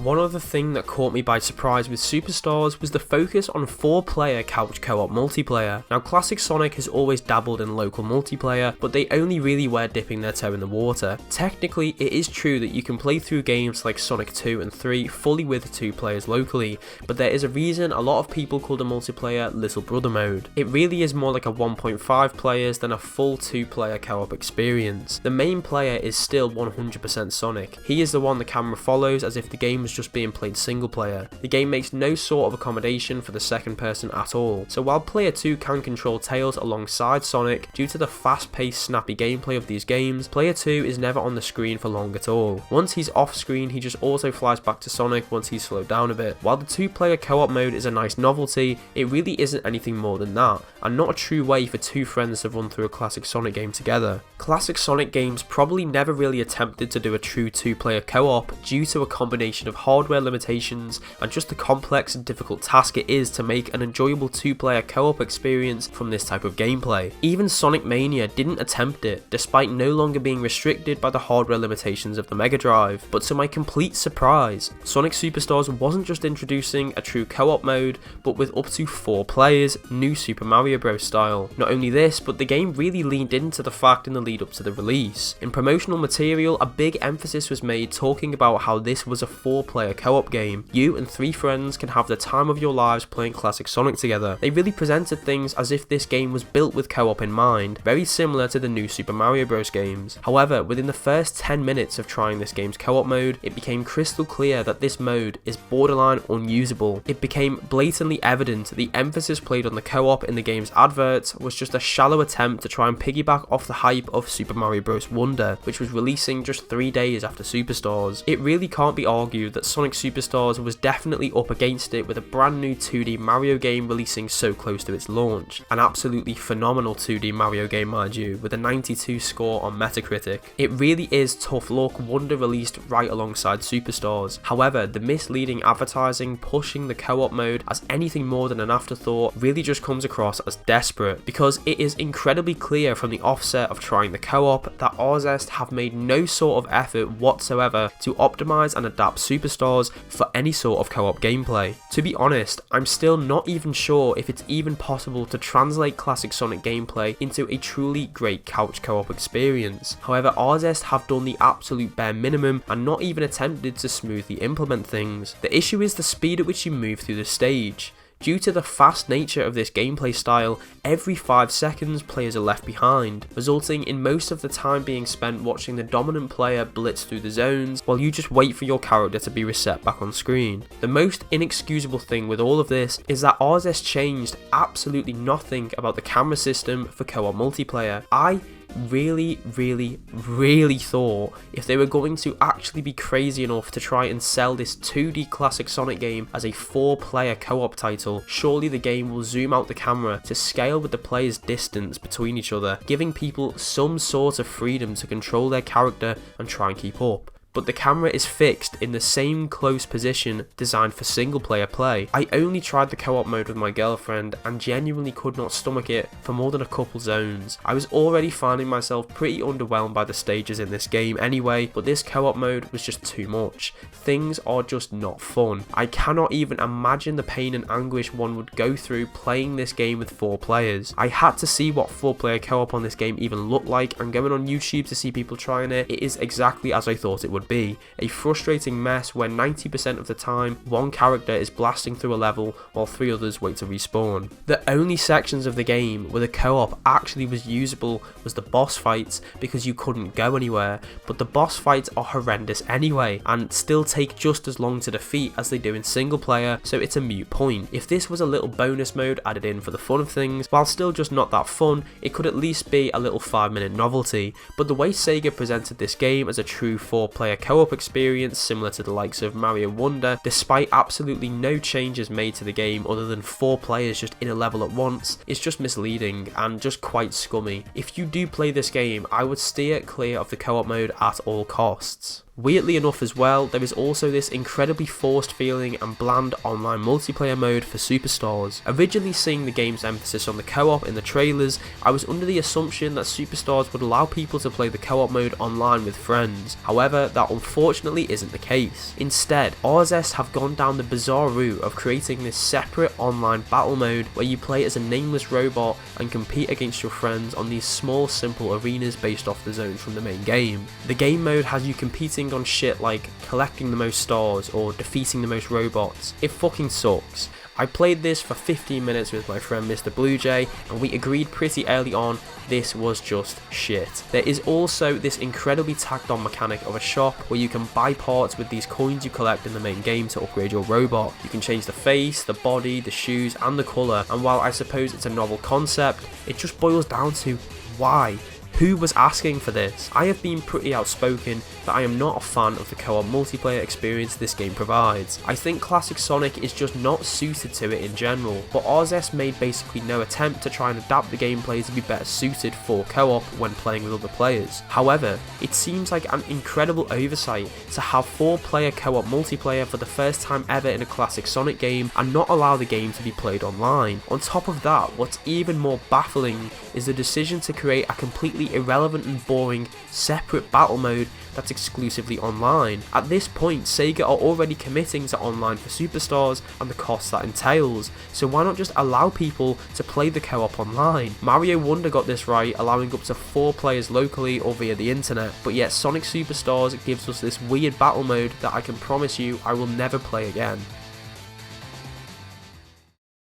One other thing that caught me by surprise with Superstars was the focus on 4-player couch co-op multiplayer. Now, classic Sonic has always dabbled in local multiplayer, but they only really were dipping their toe in the water. Technically, it is true that you can play through games like Sonic 2 and 3 fully with 2 players locally, but there is a reason a lot of people call the multiplayer Little Brother mode. It really is more like a 1.5 players than a full 2-player co-op experience. The main player is still 100% Sonic. He is the one the camera follows as if the game was just being played single player. The game makes no sort of accommodation for the second person at all, so while player 2 can control Tails alongside Sonic, due to the fast-paced snappy gameplay of these games, player 2 is never on the screen for long at all. Once he's off screen, he just auto flies back to Sonic once he's slowed down a bit. While the 2-player co-op mode is a nice novelty, it really isn't anything more than that, and not a true way for 2 friends to run through a classic Sonic game together. Classic Sonic games probably never really attempted to do a true 2-player co-op due to a combination of hardware limitations and just the complex and difficult task it is to make an enjoyable 2-player co-op experience from this type of gameplay. Even Sonic Mania didn't attempt it, despite no longer being restricted by the hardware limitations of the Mega Drive. But to my complete surprise, Sonic Superstars wasn't just introducing a true co-op mode, but with up to 4 players, new Super Mario Bros. Style. Not only this, but the game really leaned into the fact in the lead up to the release. In promotional material, a big emphasis was made talking about how this was a 4-player co-op game. You and 3 friends can have the time of your lives playing classic Sonic together. They really presented things as if this game was built with co-op in mind, very similar to the new Super Mario Bros. Games. However, within the first 10 minutes of trying this game's co-op mode, it became crystal clear that this mode is borderline unusable. It became blatantly evident the emphasis played on the co-op in the game's adverts was just a shallow attempt to try and piggyback off the hype of Super Mario Bros. Wonder, which was releasing just 3 days after Superstars. It really can't be argued that Sonic Superstars was definitely up against it with a brand new 2D Mario game releasing so close to its launch. An absolutely phenomenal 2D Mario game, mind you, with a 92 score on Metacritic. It really is tough luck Wonder released right alongside Superstars. However, the misleading advertising pushing the co-op mode as anything more than an afterthought really just comes across as desperate, because it is incredibly clear from the offset of trying the co-op that Arzest have made no sort of effort whatsoever to optimize and adapt Superstars for any sort of co-op gameplay. To be honest, I'm still not even sure if it's even possible to translate classic Sonic gameplay into a truly great couch co-op experience. However, Arzest have done the absolute bare minimum and not even attempted to smoothly implement things. The issue is the speed at which you move through the stage. Due to the fast nature of this gameplay style, every 5 seconds players are left behind, resulting in most of the time being spent watching the dominant player blitz through the zones while you just wait for your character to be reset back on screen. The most inexcusable thing with all of this is that Arzest changed absolutely nothing about the camera system for co-op multiplayer. I really thought if they were going to actually be crazy enough to try and sell this 2D classic Sonic game as a 4-player co-op title, surely the game will zoom out the camera to scale with the players' distance between each other, giving people some sort of freedom to control their character and try and keep up. But the camera is fixed in the same close position designed for single player play. I only tried the co-op mode with my girlfriend and genuinely could not stomach it for more than a couple zones. I was already finding myself pretty underwhelmed by the stages in this game anyway, but this co-op mode was just too much. Things are just not fun. I cannot even imagine the pain and anguish one would go through playing this game with 4 players. I had to see what 4-player co-op on this game even looked like, and going on YouTube to see people trying it, it is exactly as I thought it would be. A frustrating mess where 90% of the time one character is blasting through a level while 3 others wait to respawn. The only sections of the game where the co-op actually was usable was the boss fights, because you couldn't go anywhere, but the boss fights are horrendous anyway and still take just as long to defeat as they do in single player, so it's a moot point. If this was a little bonus mode added in for the fun of things, while still just not that fun, it could at least be a little 5-minute novelty. But the way Sega presented this game as a true 4-player co-op experience similar to the likes of Mario Wonder, despite absolutely no changes made to the game other than 4 players just in a level at once, is just misleading and just quite scummy. If you do play this game, I would steer clear of the co-op mode at all costs. Weirdly enough as well, there is also this incredibly forced feeling and bland online multiplayer mode for Superstars. Originally seeing the game's emphasis on the co-op in the trailers, I was under the assumption that Superstars would allow people to play the co-op mode online with friends. However, that unfortunately isn't the case. Instead, RZest have gone down the bizarre route of creating this separate online battle mode where you play as a nameless robot and compete against your friends on these small simple arenas based off the zones from the main game. The game mode has you competing on shit like collecting the most stars or defeating the most robots. It fucking sucks. I played this for 15 minutes with my friend Mr. Blue Jay, and we agreed pretty early on this was just shit. There is also this incredibly tacked on mechanic of a shop where you can buy parts with these coins you collect in the main game to upgrade your robot. You can change the face, the body, the shoes and the colour, and while I suppose it's a novel concept, it just boils down to why? Who was asking for this? I have been pretty outspoken that I am not a fan of the co-op multiplayer experience this game provides. I think classic Sonic is just not suited to it in general, but RZest made basically no attempt to try and adapt the gameplay to be better suited for co-op when playing with other players. However, it seems like an incredible oversight to have 4-player co-op multiplayer for the first time ever in a classic Sonic game and not allow the game to be played online. On top of that, what's even more baffling is the decision to create a completely irrelevant and boring separate battle mode that's exclusively online. At this point, Sega are already committing to online for Superstars and the cost that entails, so why not just allow people to play the co-op online? Mario Wonder got this right, allowing up to 4 players locally or via the internet, but yet Sonic Superstars gives us this weird battle mode that I can promise you I will never play again.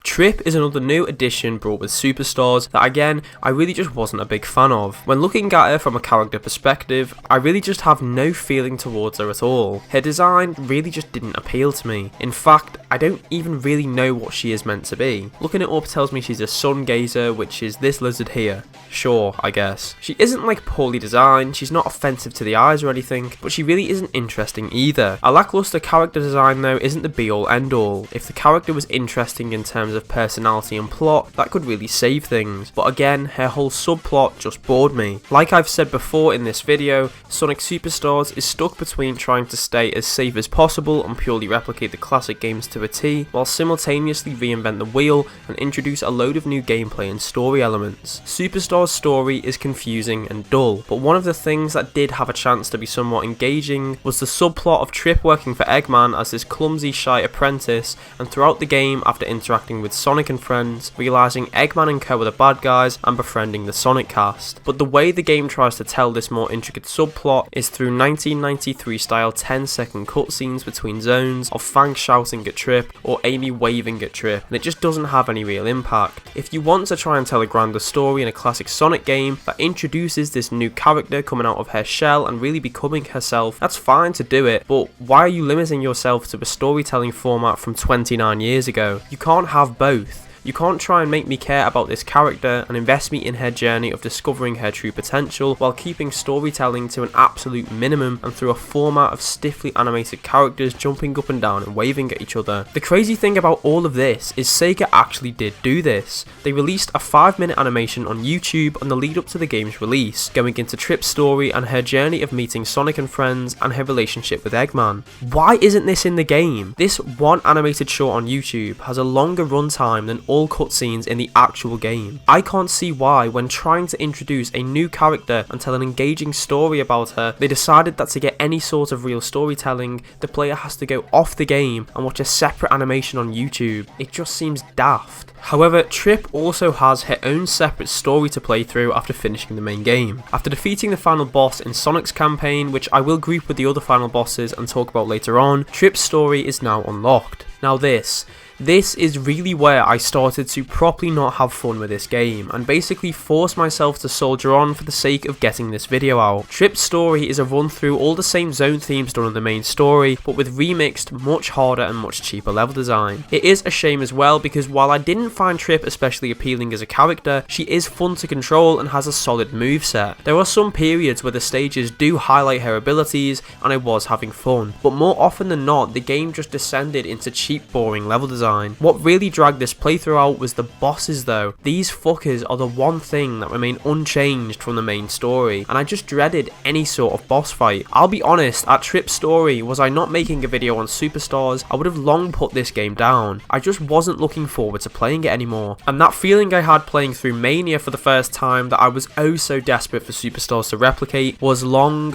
Trip is another new addition brought with Superstars that again, I really just wasn't a big fan of. When looking at her from a character perspective, I really just have no feeling towards her at all. Her design really just didn't appeal to me. In fact, I don't even really know what she is meant to be. Looking it up tells me she's a sun gazer, which is this lizard here. Sure, I guess. She isn't like poorly designed, she's not offensive to the eyes or anything, but she really isn't interesting either. A lackluster character design though isn't the be all end all. If the character was interesting in terms of personality and plot, that could really save things, but again, her whole subplot just bored me. Like I've said before in this video, Sonic Superstars is stuck between trying to stay as safe as possible and purely replicate the classic games to a T, while simultaneously reinvent the wheel and introduce a load of new gameplay and story elements. Superstars' story is confusing and dull, but one of the things that did have a chance to be somewhat engaging was the subplot of Trip working for Eggman as this clumsy, shy apprentice, and throughout the game, after interacting with Sonic and friends, realising Eggman and co are the bad guys and befriending the Sonic cast. But the way the game tries to tell this more intricate subplot is through 1993 style 10-second cutscenes between zones of Fang shouting at Trip or Amy waving at Trip, and it just doesn't have any real impact. If you want to try and tell a grander story in a classic Sonic game that introduces this new character coming out of her shell and really becoming herself, that's fine to do it, but why are you limiting yourself to a storytelling format from 29 years ago? You can't have both. You can't try and make me care about this character and invest me in her journey of discovering her true potential while keeping storytelling to an absolute minimum and through a format of stiffly animated characters jumping up and down and waving at each other. The crazy thing about all of this is Sega actually did do this. They released a 5-minute animation on YouTube on the lead up to the game's release, going into Trip's story and her journey of meeting Sonic and friends and her relationship with Eggman. Why isn't this in the game? This one animated short on YouTube has a longer runtime than all cutscenes in the actual game. I can't see why, when trying to introduce a new character and tell an engaging story about her, they decided that to get any sort of real storytelling, the player has to go off the game and watch a separate animation on YouTube. It just seems daft. However, Trip also has her own separate story to play through after finishing the main game. After defeating the final boss in Sonic's campaign, which I will group with the other final bosses and talk about later on, Trip's story is now unlocked. Now this is really where I started to properly not have fun with this game and basically force myself to soldier on for the sake of getting this video out. Trip's story is a run through all the same zone themes done in the main story, but with remixed, much harder and much cheaper level design. It is a shame as well because while I didn't find Trip especially appealing as a character, she is fun to control and has a solid moveset. There are some periods where the stages do highlight her abilities and I was having fun, but more often than not the game just descended into cheap, boring level design. design. What really dragged this playthrough out was the bosses though. These fuckers are the one thing that remain unchanged from the main story, and I just dreaded any sort of boss fight. I'll be honest, at Trip's story, was I not making a video on Superstars, I would have long put this game down. I just wasn't looking forward to playing it anymore. And that feeling I had playing through Mania for the first time, that I was oh so desperate for Superstars to replicate, was long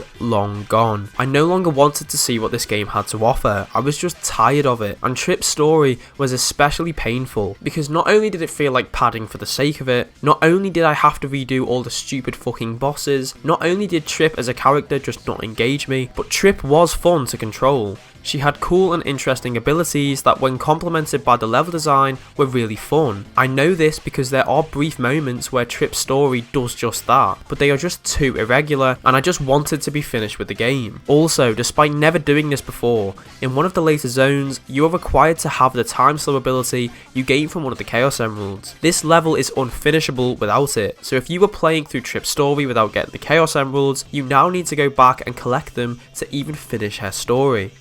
gone. I no longer wanted to see what this game had to offer. I was just tired of it. And Trip's story was especially painful, because not only did it feel like padding for the sake of it, not only did I have to redo all the stupid fucking bosses, not only did Trip as a character just not engage me, but Trip was fun to control. She had cool and interesting abilities that, when complemented by the level design, were really fun. I know this because there are brief moments where Trip's story does just that, but they are just too irregular, and I just wanted to be finished with the game. Also, despite never doing this before, in one of the later zones, you are required to have the time slow ability you gain from one of the Chaos Emeralds. This level is unfinishable without it, so if you were playing through Trip's story without getting the Chaos Emeralds, you now need to go back and collect them to even finish her story.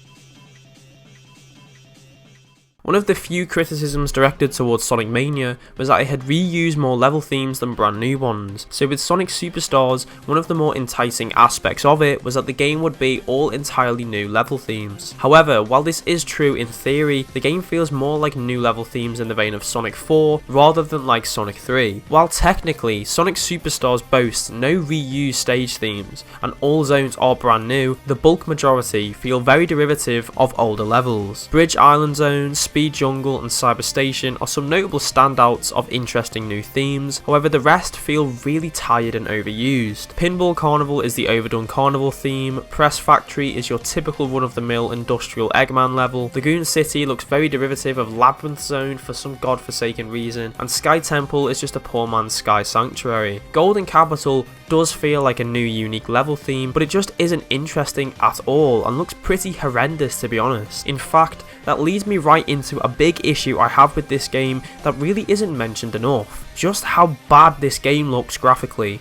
One of the few criticisms directed towards Sonic Mania was that it had reused more level themes than brand new ones. So with Sonic Superstars, one of the more enticing aspects of it was that the game would be all entirely new level themes. However, while this is true in theory, the game feels more like new level themes in the vein of Sonic 4 rather than like Sonic 3. While technically, Sonic Superstars boasts no reused stage themes and all zones are brand new, the bulk majority feel very derivative of older levels. Bridge Island zones, Speed Jungle and Cyber Station are some notable standouts of interesting new themes, however the rest feel really tired and overused. Pinball Carnival is the overdone carnival theme, Press Factory is your typical run-of-the-mill industrial Eggman level, Lagoon City looks very derivative of Labyrinth Zone for some godforsaken reason, and Sky Temple is just a poor man's Sky Sanctuary. Golden Capital does feel like a new unique level theme, but it just isn't interesting at all and looks pretty horrendous to be honest. In fact, that leads me right into a big issue I have with this game that really isn't mentioned enough. Just how bad this game looks graphically.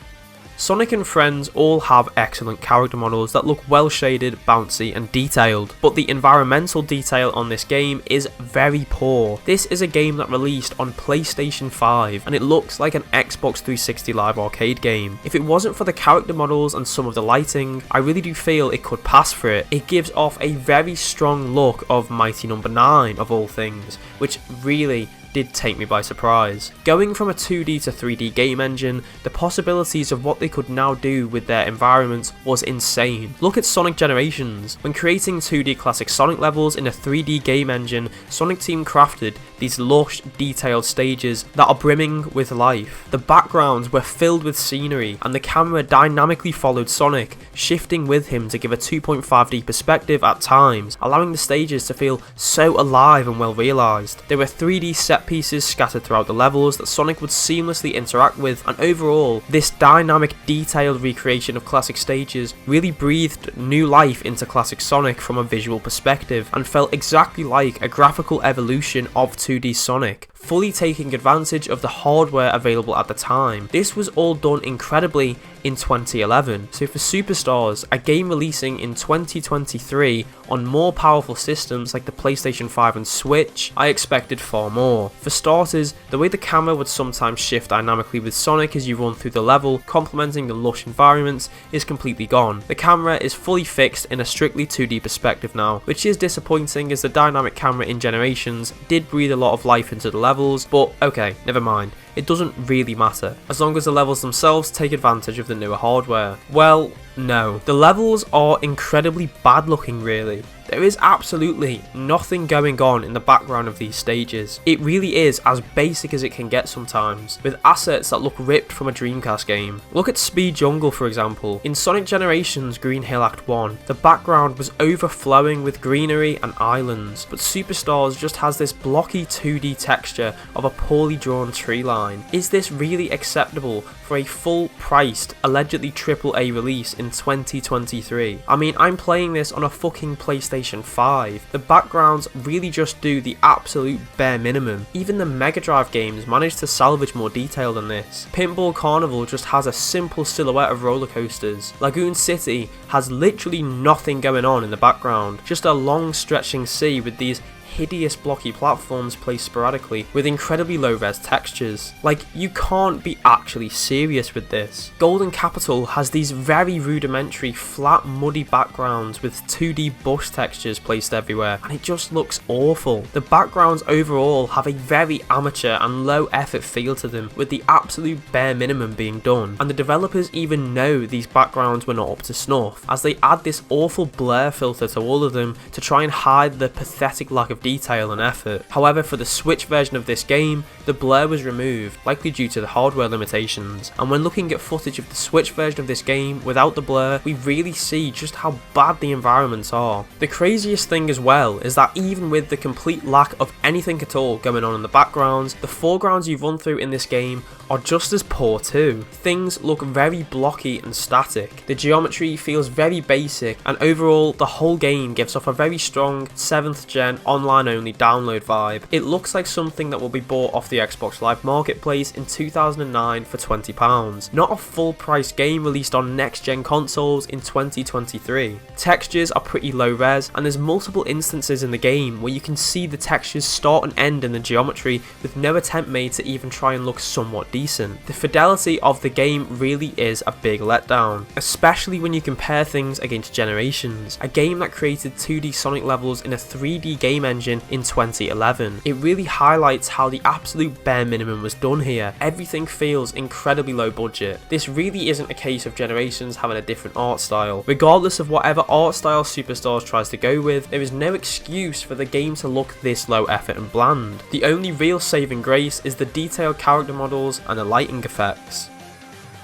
Sonic and friends all have excellent character models that look well shaded, bouncy and detailed, but the environmental detail on this game is very poor. This is a game that released on PlayStation 5 and it looks like an Xbox 360 Live Arcade game. If it wasn't for the character models and some of the lighting, I really do feel it could pass for it. It gives off a very strong look of Mighty Number 9 of all things, which really did take me by surprise. Going from a 2D to 3D game engine, the possibilities of what they could now do with their environments was insane. Look at Sonic Generations. When creating 2D classic Sonic levels in a 3D game engine, Sonic Team crafted these lush, detailed stages that are brimming with life. The backgrounds were filled with scenery, and the camera dynamically followed Sonic, shifting with him to give a 2.5D perspective at times, allowing the stages to feel so alive and well realised. There were 3D set pieces scattered throughout the levels that Sonic would seamlessly interact with, and overall, this dynamic, detailed recreation of classic stages really breathed new life into classic Sonic from a visual perspective, and felt exactly like a graphical evolution of 2D Sonic, fully taking advantage of the hardware available at the time. This was all done incredibly in 2011, so for Superstars, a game releasing in 2023 on more powerful systems like the PlayStation 5 and Switch, I expected far more. For starters, the way the camera would sometimes shift dynamically with Sonic as you run through the level, complementing the lush environments, is completely gone. The camera is fully fixed in a strictly 2D perspective now, which is disappointing as the dynamic camera in Generations did breathe a lot of life into the levels, but okay, never mind. It doesn't really matter, as long as the levels themselves take advantage of the newer hardware. Well, no. The levels are incredibly bad looking really. There is absolutely nothing going on in the background of these stages. It really is as basic as it can get sometimes, with assets that look ripped from a Dreamcast game. Look at Speed Jungle for example. In Sonic Generations Green Hill Act 1, the background was overflowing with greenery and islands, but Superstars just has this blocky 2D texture of a poorly drawn tree line. Is this really acceptable for a full-priced, allegedly AAA release in 2023? I mean, I'm playing this on a fucking PlayStation 5. The backgrounds really just do the absolute bare minimum. Even the Mega Drive games managed to salvage more detail than this. Pinball Carnival just has a simple silhouette of roller coasters. Lagoon City has literally nothing going on in the background, just a long stretching sea with these hideous blocky platforms placed sporadically with incredibly low res textures. Like, you can't be actually serious with this. Golden Capital has these very rudimentary, flat, muddy backgrounds with 2D bush textures placed everywhere, and it just looks awful. The backgrounds overall have a very amateur and low effort feel to them, with the absolute bare minimum being done, and the developers even know these backgrounds were not up to snuff, as they add this awful blur filter to all of them to try and hide the pathetic lack of detail and effort. However, for the Switch version of this game, the blur was removed, likely due to the hardware limitations, and when looking at footage of the Switch version of this game without the blur, we really see just how bad the environments are. The craziest thing as well is that even with the complete lack of anything at all going on in the backgrounds, the foregrounds you run through in this game are just as poor too. Things look very blocky and static, the geometry feels very basic, and overall the whole game gives off a very strong 7th gen online only download vibe. It looks like something that will be bought off the Xbox Live Marketplace in 2009 for £20, not a full price game released on next gen consoles in 2023. Textures are pretty low res, and there's multiple instances in the game where you can see the textures start and end in the geometry with no attempt made to even try and look somewhat decent. The fidelity of the game really is a big letdown, especially when you compare things against Generations, a game that created 2D Sonic levels in a 3D game engine in 2011. It really highlights how the absolute bare minimum was done here. Everything feels incredibly low budget. This really isn't a case of Generations having a different art style. Regardless of whatever art style Superstars tries to go with, there is no excuse for the game to look this low effort and bland. The only real saving grace is the detailed character models and the lighting effects.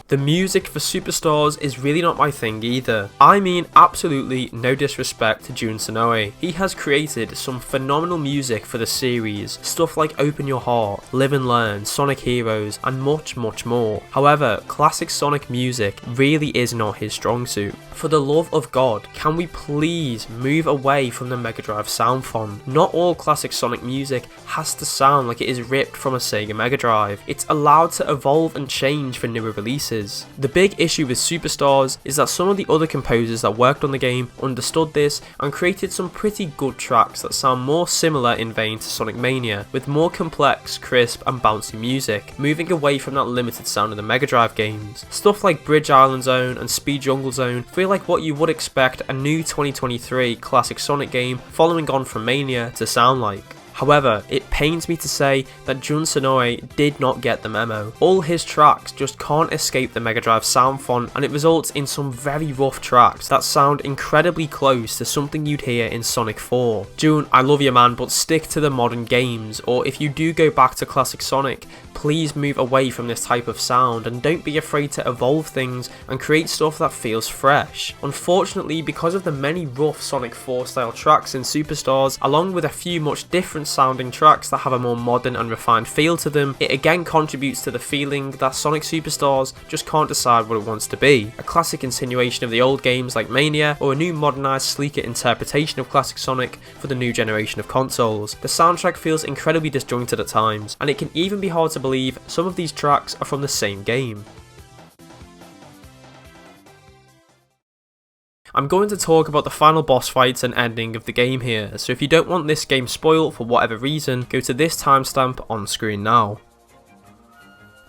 The music for Superstars is really not my thing either. I mean, absolutely no disrespect to Jun Sonoe. He has created some phenomenal music for the series, stuff like Open Your Heart, Live and Learn, Sonic Heroes, and much more. However, classic Sonic music really is not his strong suit. For the love of God, can we please move away from the Mega Drive sound font? Not all classic Sonic music has to sound like it is ripped from a Sega Mega Drive. It's allowed to evolve and change for newer releases. The big issue with Superstars is that some of the other composers that worked on the game understood this and created some pretty good tracks that sound more similar in vein to Sonic Mania, with more complex, crisp and bouncy music, moving away from that limited sound of the Mega Drive games. Stuff like Bridge Island Zone and Speed Jungle Zone feel like what you would expect a new 2023 classic Sonic game following on from Mania to sound like. However, it pains me to say that Jun Sonoe did not get the memo. All his tracks just can't escape the Mega Drive sound font, and it results in some very rough tracks that sound incredibly close to something you'd hear in Sonic 4. Jun, I love you man, but stick to the modern games, or if you do go back to classic Sonic, please move away from this type of sound and don't be afraid to evolve things and create stuff that feels fresh. Unfortunately, because of the many rough Sonic 4 style tracks in Superstars, along with a few much different sounding tracks that have a more modern and refined feel to them, it again contributes to the feeling that Sonic Superstars just can't decide what it wants to be. A classic insinuation of the old games like Mania, or a new modernised, sleeker interpretation of classic Sonic for the new generation of consoles. The soundtrack feels incredibly disjointed at times, and it can even be hard to believe some of these tracks are from the same game. I'm going to talk about the final boss fights and ending of the game here, so if you don't want this game spoiled for whatever reason, go to this timestamp on screen now.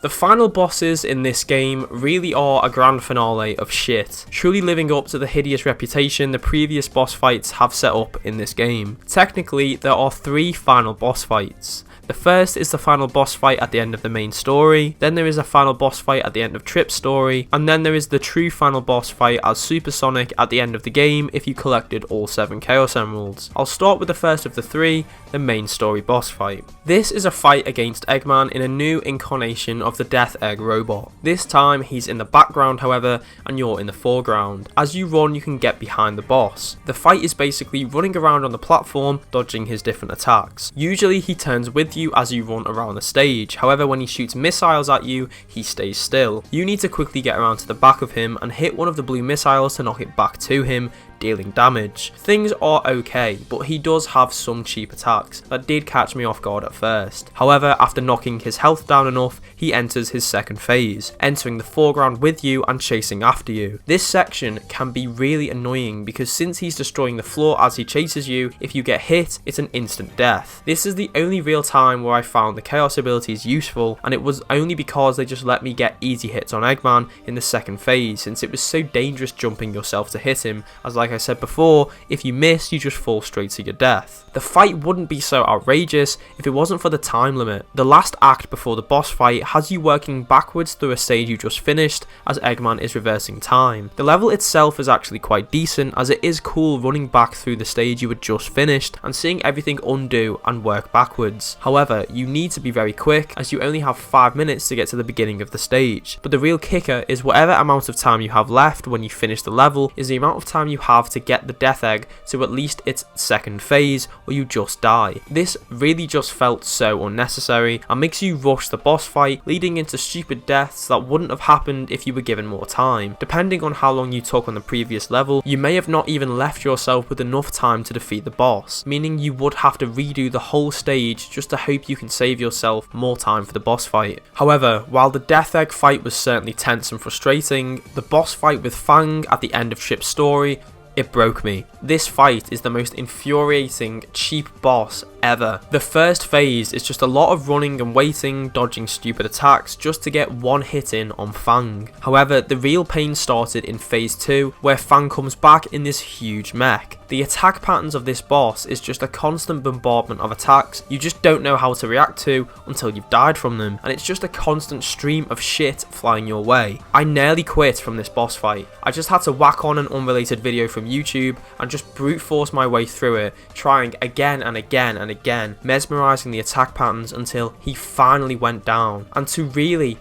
The final bosses in this game really are a grand finale of shit, truly living up to the hideous reputation the previous boss fights have set up in this game. Technically, there are 3 final boss fights. The first is the final boss fight at the end of the main story, then there is a final boss fight at the end of Trip's story, and then there is the true final boss fight as Super Sonic at the end of the game if you collected all 7 Chaos Emeralds. I'll start with the first of the 3, the main story boss fight. This is a fight against Eggman in a new incarnation of the Death Egg robot. This time he's in the background however, and you're in the foreground. As you run you can get behind the boss. The fight is basically running around on the platform, dodging his different attacks. Usually he turns with you as you run around the stage, however when he shoots missiles at you, he stays still. You need to quickly get around to the back of him and hit one of the blue missiles to knock it back to him, dealing damage. Things are okay, but he does have some cheap attacks that did catch me off guard at first. However, after knocking his health down enough, he enters his second phase, entering the foreground with you and chasing after you. This section can be really annoying because since he's destroying the floor as he chases you, if you get hit, it's an instant death. This is the only real time where I found the chaos abilities useful, and it was only because they just let me get easy hits on Eggman in the second phase, since it was so dangerous jumping yourself to hit him, as like I said before, if you miss, you just fall straight to your death. The fight wouldn't be so outrageous if it wasn't for the time limit. The last act before the boss fight has you working backwards through a stage you just finished as Eggman is reversing time. The level itself is actually quite decent, as it is cool running back through the stage you had just finished and seeing everything undo and work backwards. However, you need to be very quick as you only have 5 minutes to get to the beginning of the stage. But the real kicker is whatever amount of time you have left when you finish the level is the amount of time you have to get the death egg to at least its second phase, or you just die. This really just felt so unnecessary and makes you rush the boss fight, leading into stupid deaths that wouldn't have happened if you were given more time. Depending on how long you took on the previous level, you may have not even left yourself with enough time to defeat the boss, meaning you would have to redo the whole stage just to hope you can save yourself more time for the boss fight. However, while the death egg fight was certainly tense and frustrating, the boss fight with Fang at the end of Chip's story, it broke me. This fight is the most infuriating, cheap boss ever. The first phase is just a lot of running and waiting, dodging stupid attacks just to get one hit in on Fang. However, the real pain started in phase 2, where Fang comes back in this huge mech. The attack patterns of this boss is just a constant bombardment of attacks you just don't know how to react to until you've died from them, and it's just a constant stream of shit flying your way. I nearly quit from this boss fight. I just had to whack on an unrelated video from YouTube and just brute force my way through it, trying again and again and again, mesmerizing the attack patterns until he finally went down. And to really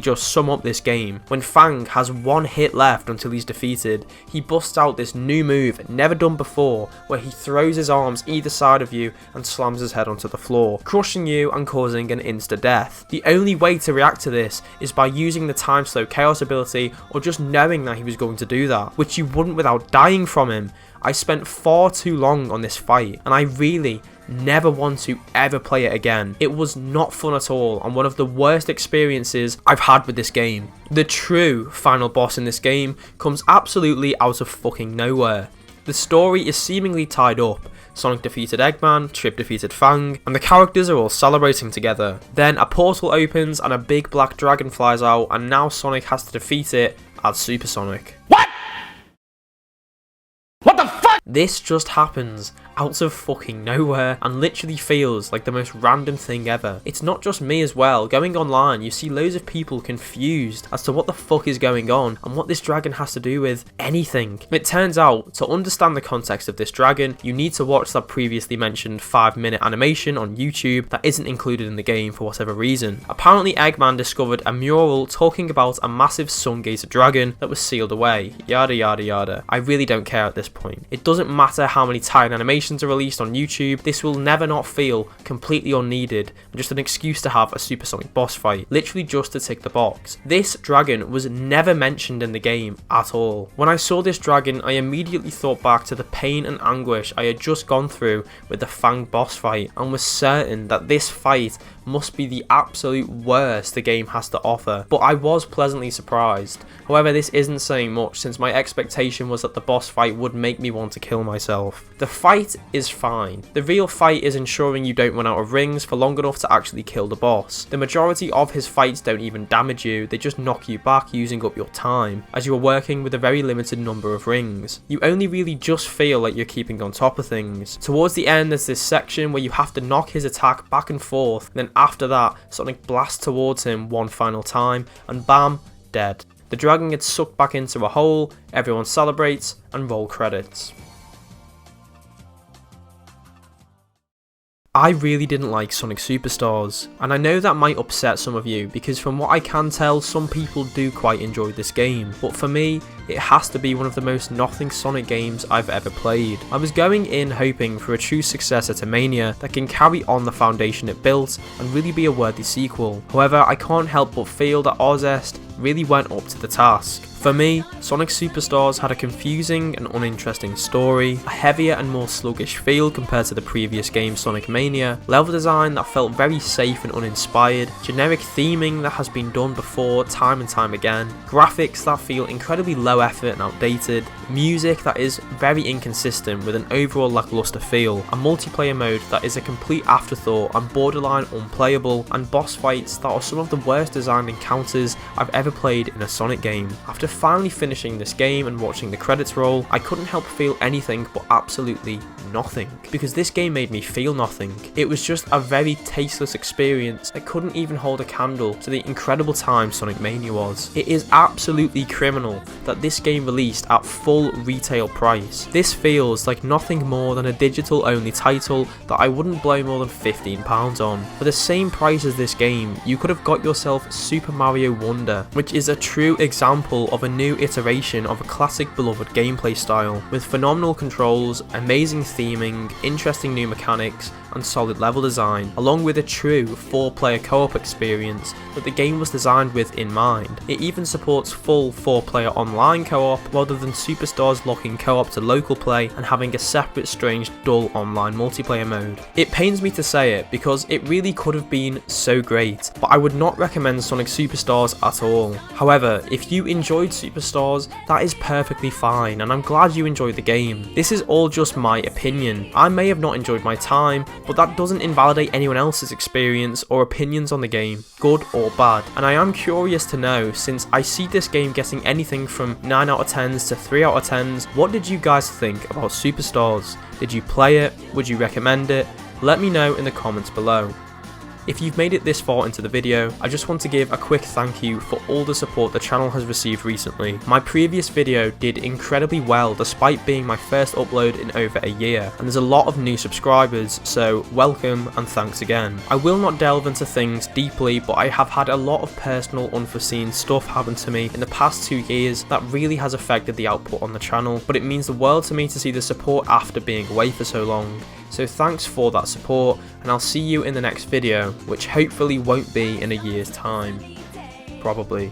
just sum up this game, when Fang has one hit left until he's defeated, he busts out this new move never done before, where he throws his arms either side of you and slams his head onto the floor, crushing you and causing an insta death. The only way to react to this is by using the time slow chaos ability, or just knowing that he was going to do that, which you wouldn't without dying from him. I spent far too long on this fight, and I really never want to ever play it again. It was not fun at all, and one of the worst experiences I've had with this game. The true final boss in this game comes absolutely out of fucking nowhere. The story is seemingly tied up. Sonic defeated Eggman, Chip defeated Fang, and the characters are all celebrating together. Then a portal opens and a big black dragon flies out, and now Sonic has to defeat it as Super Sonic. What? What the fuck? This just happens out of fucking nowhere and literally feels like the most random thing ever. It's not just me as well. Going online, you see loads of people confused as to what the fuck is going on and what this dragon has to do with anything. It turns out, to understand the context of this dragon, you need to watch that previously mentioned 5-minute animation on YouTube that isn't included in the game for whatever reason. Apparently Eggman discovered a mural talking about a massive sun gator dragon that was sealed away, yada yada yada. I really don't care at this point. It doesn't matter how many tired animations are released on YouTube, this will never not feel completely unneeded and just an excuse to have a supersonic boss fight, literally just to tick the box. This dragon was never mentioned in the game at all. When I saw this dragon, I immediately thought back to the pain and anguish I had just gone through with the Fang boss fight, and was certain that this fight must be the absolute worst the game has to offer, but I was pleasantly surprised. However, this isn't saying much, since my expectation was that the boss fight would make me want to kill myself. The fight is fine. The real fight is ensuring you don't run out of rings for long enough to actually kill the boss. The majority of his fights don't even damage you, they just knock you back using up your time, as you are working with a very limited number of rings. You only really just feel like you're keeping on top of things. Towards the end, there's this section where you have to knock his attack back and forth, then after that, Sonic blasts towards him one final time, and bam, dead. The dragon gets sucked back into a hole, everyone celebrates, and roll credits. I really didn't like Sonic Superstars, and I know that might upset some of you because from what I can tell, some people do quite enjoy this game, but for me, it has to be one of the most nothing Sonic games I've ever played. I was going in hoping for a true successor to Mania that can carry on the foundation it built and really be a worthy sequel. However, I can't help but feel that Ozest really went up to the task. For me, Sonic Superstars had a confusing and uninteresting story, a heavier and more sluggish feel compared to the previous game Sonic Mania, level design that felt very safe and uninspired, generic theming that has been done before time and time again, graphics that feel incredibly low effort and outdated, music that is very inconsistent with an overall lackluster feel, a multiplayer mode that is a complete afterthought and borderline unplayable, and boss fights that are some of the worst designed encounters I've ever played in a Sonic game. After finally finishing this game and watching the credits roll, I couldn't help feel anything but absolutely nothing, because this game made me feel nothing. It was just a very tasteless experience that couldn't even hold a candle to the incredible time Sonic Mania was. It is absolutely criminal that this game released at full retail price. This feels like nothing more than a digital only title that I wouldn't blow more than £15 on. For the same price as this game, you could have got yourself Super Mario Wonder, which is a true example of a new iteration of a classic beloved gameplay style, with phenomenal controls, amazing theming, interesting new mechanics, and solid level design, along with a true 4-player co-op experience that the game was designed with in mind. It even supports full 4-player online co-op rather than Superstars locking co-op to local play and having a separate strange dull online multiplayer mode. It pains me to say it because it really could have been so great, but I would not recommend Sonic Superstars at all. However, if you enjoyed Superstars, that is perfectly fine, and I'm glad you enjoyed the game. This is all just my opinion. I may have not enjoyed my time, but that doesn't invalidate anyone else's experience or opinions on the game, good or bad. And I am curious to know, since I see this game getting anything from 9 out of 10s to 3 out of 10s, what did you guys think about Superstars? Did you play it? Would you recommend it? Let me know in the comments below. If you've made it this far into the video, I just want to give a quick thank you for all the support the channel has received recently. My previous video did incredibly well despite being my first upload in over a year, and there's a lot of new subscribers, so welcome and thanks again. I will not delve into things deeply, but I have had a lot of personal unforeseen stuff happen to me in the past 2 years that really has affected the output on the channel, but it means the world to me to see the support after being away for so long. So thanks for that support, and I'll see you in the next video, which hopefully won't be in a year's time. Probably.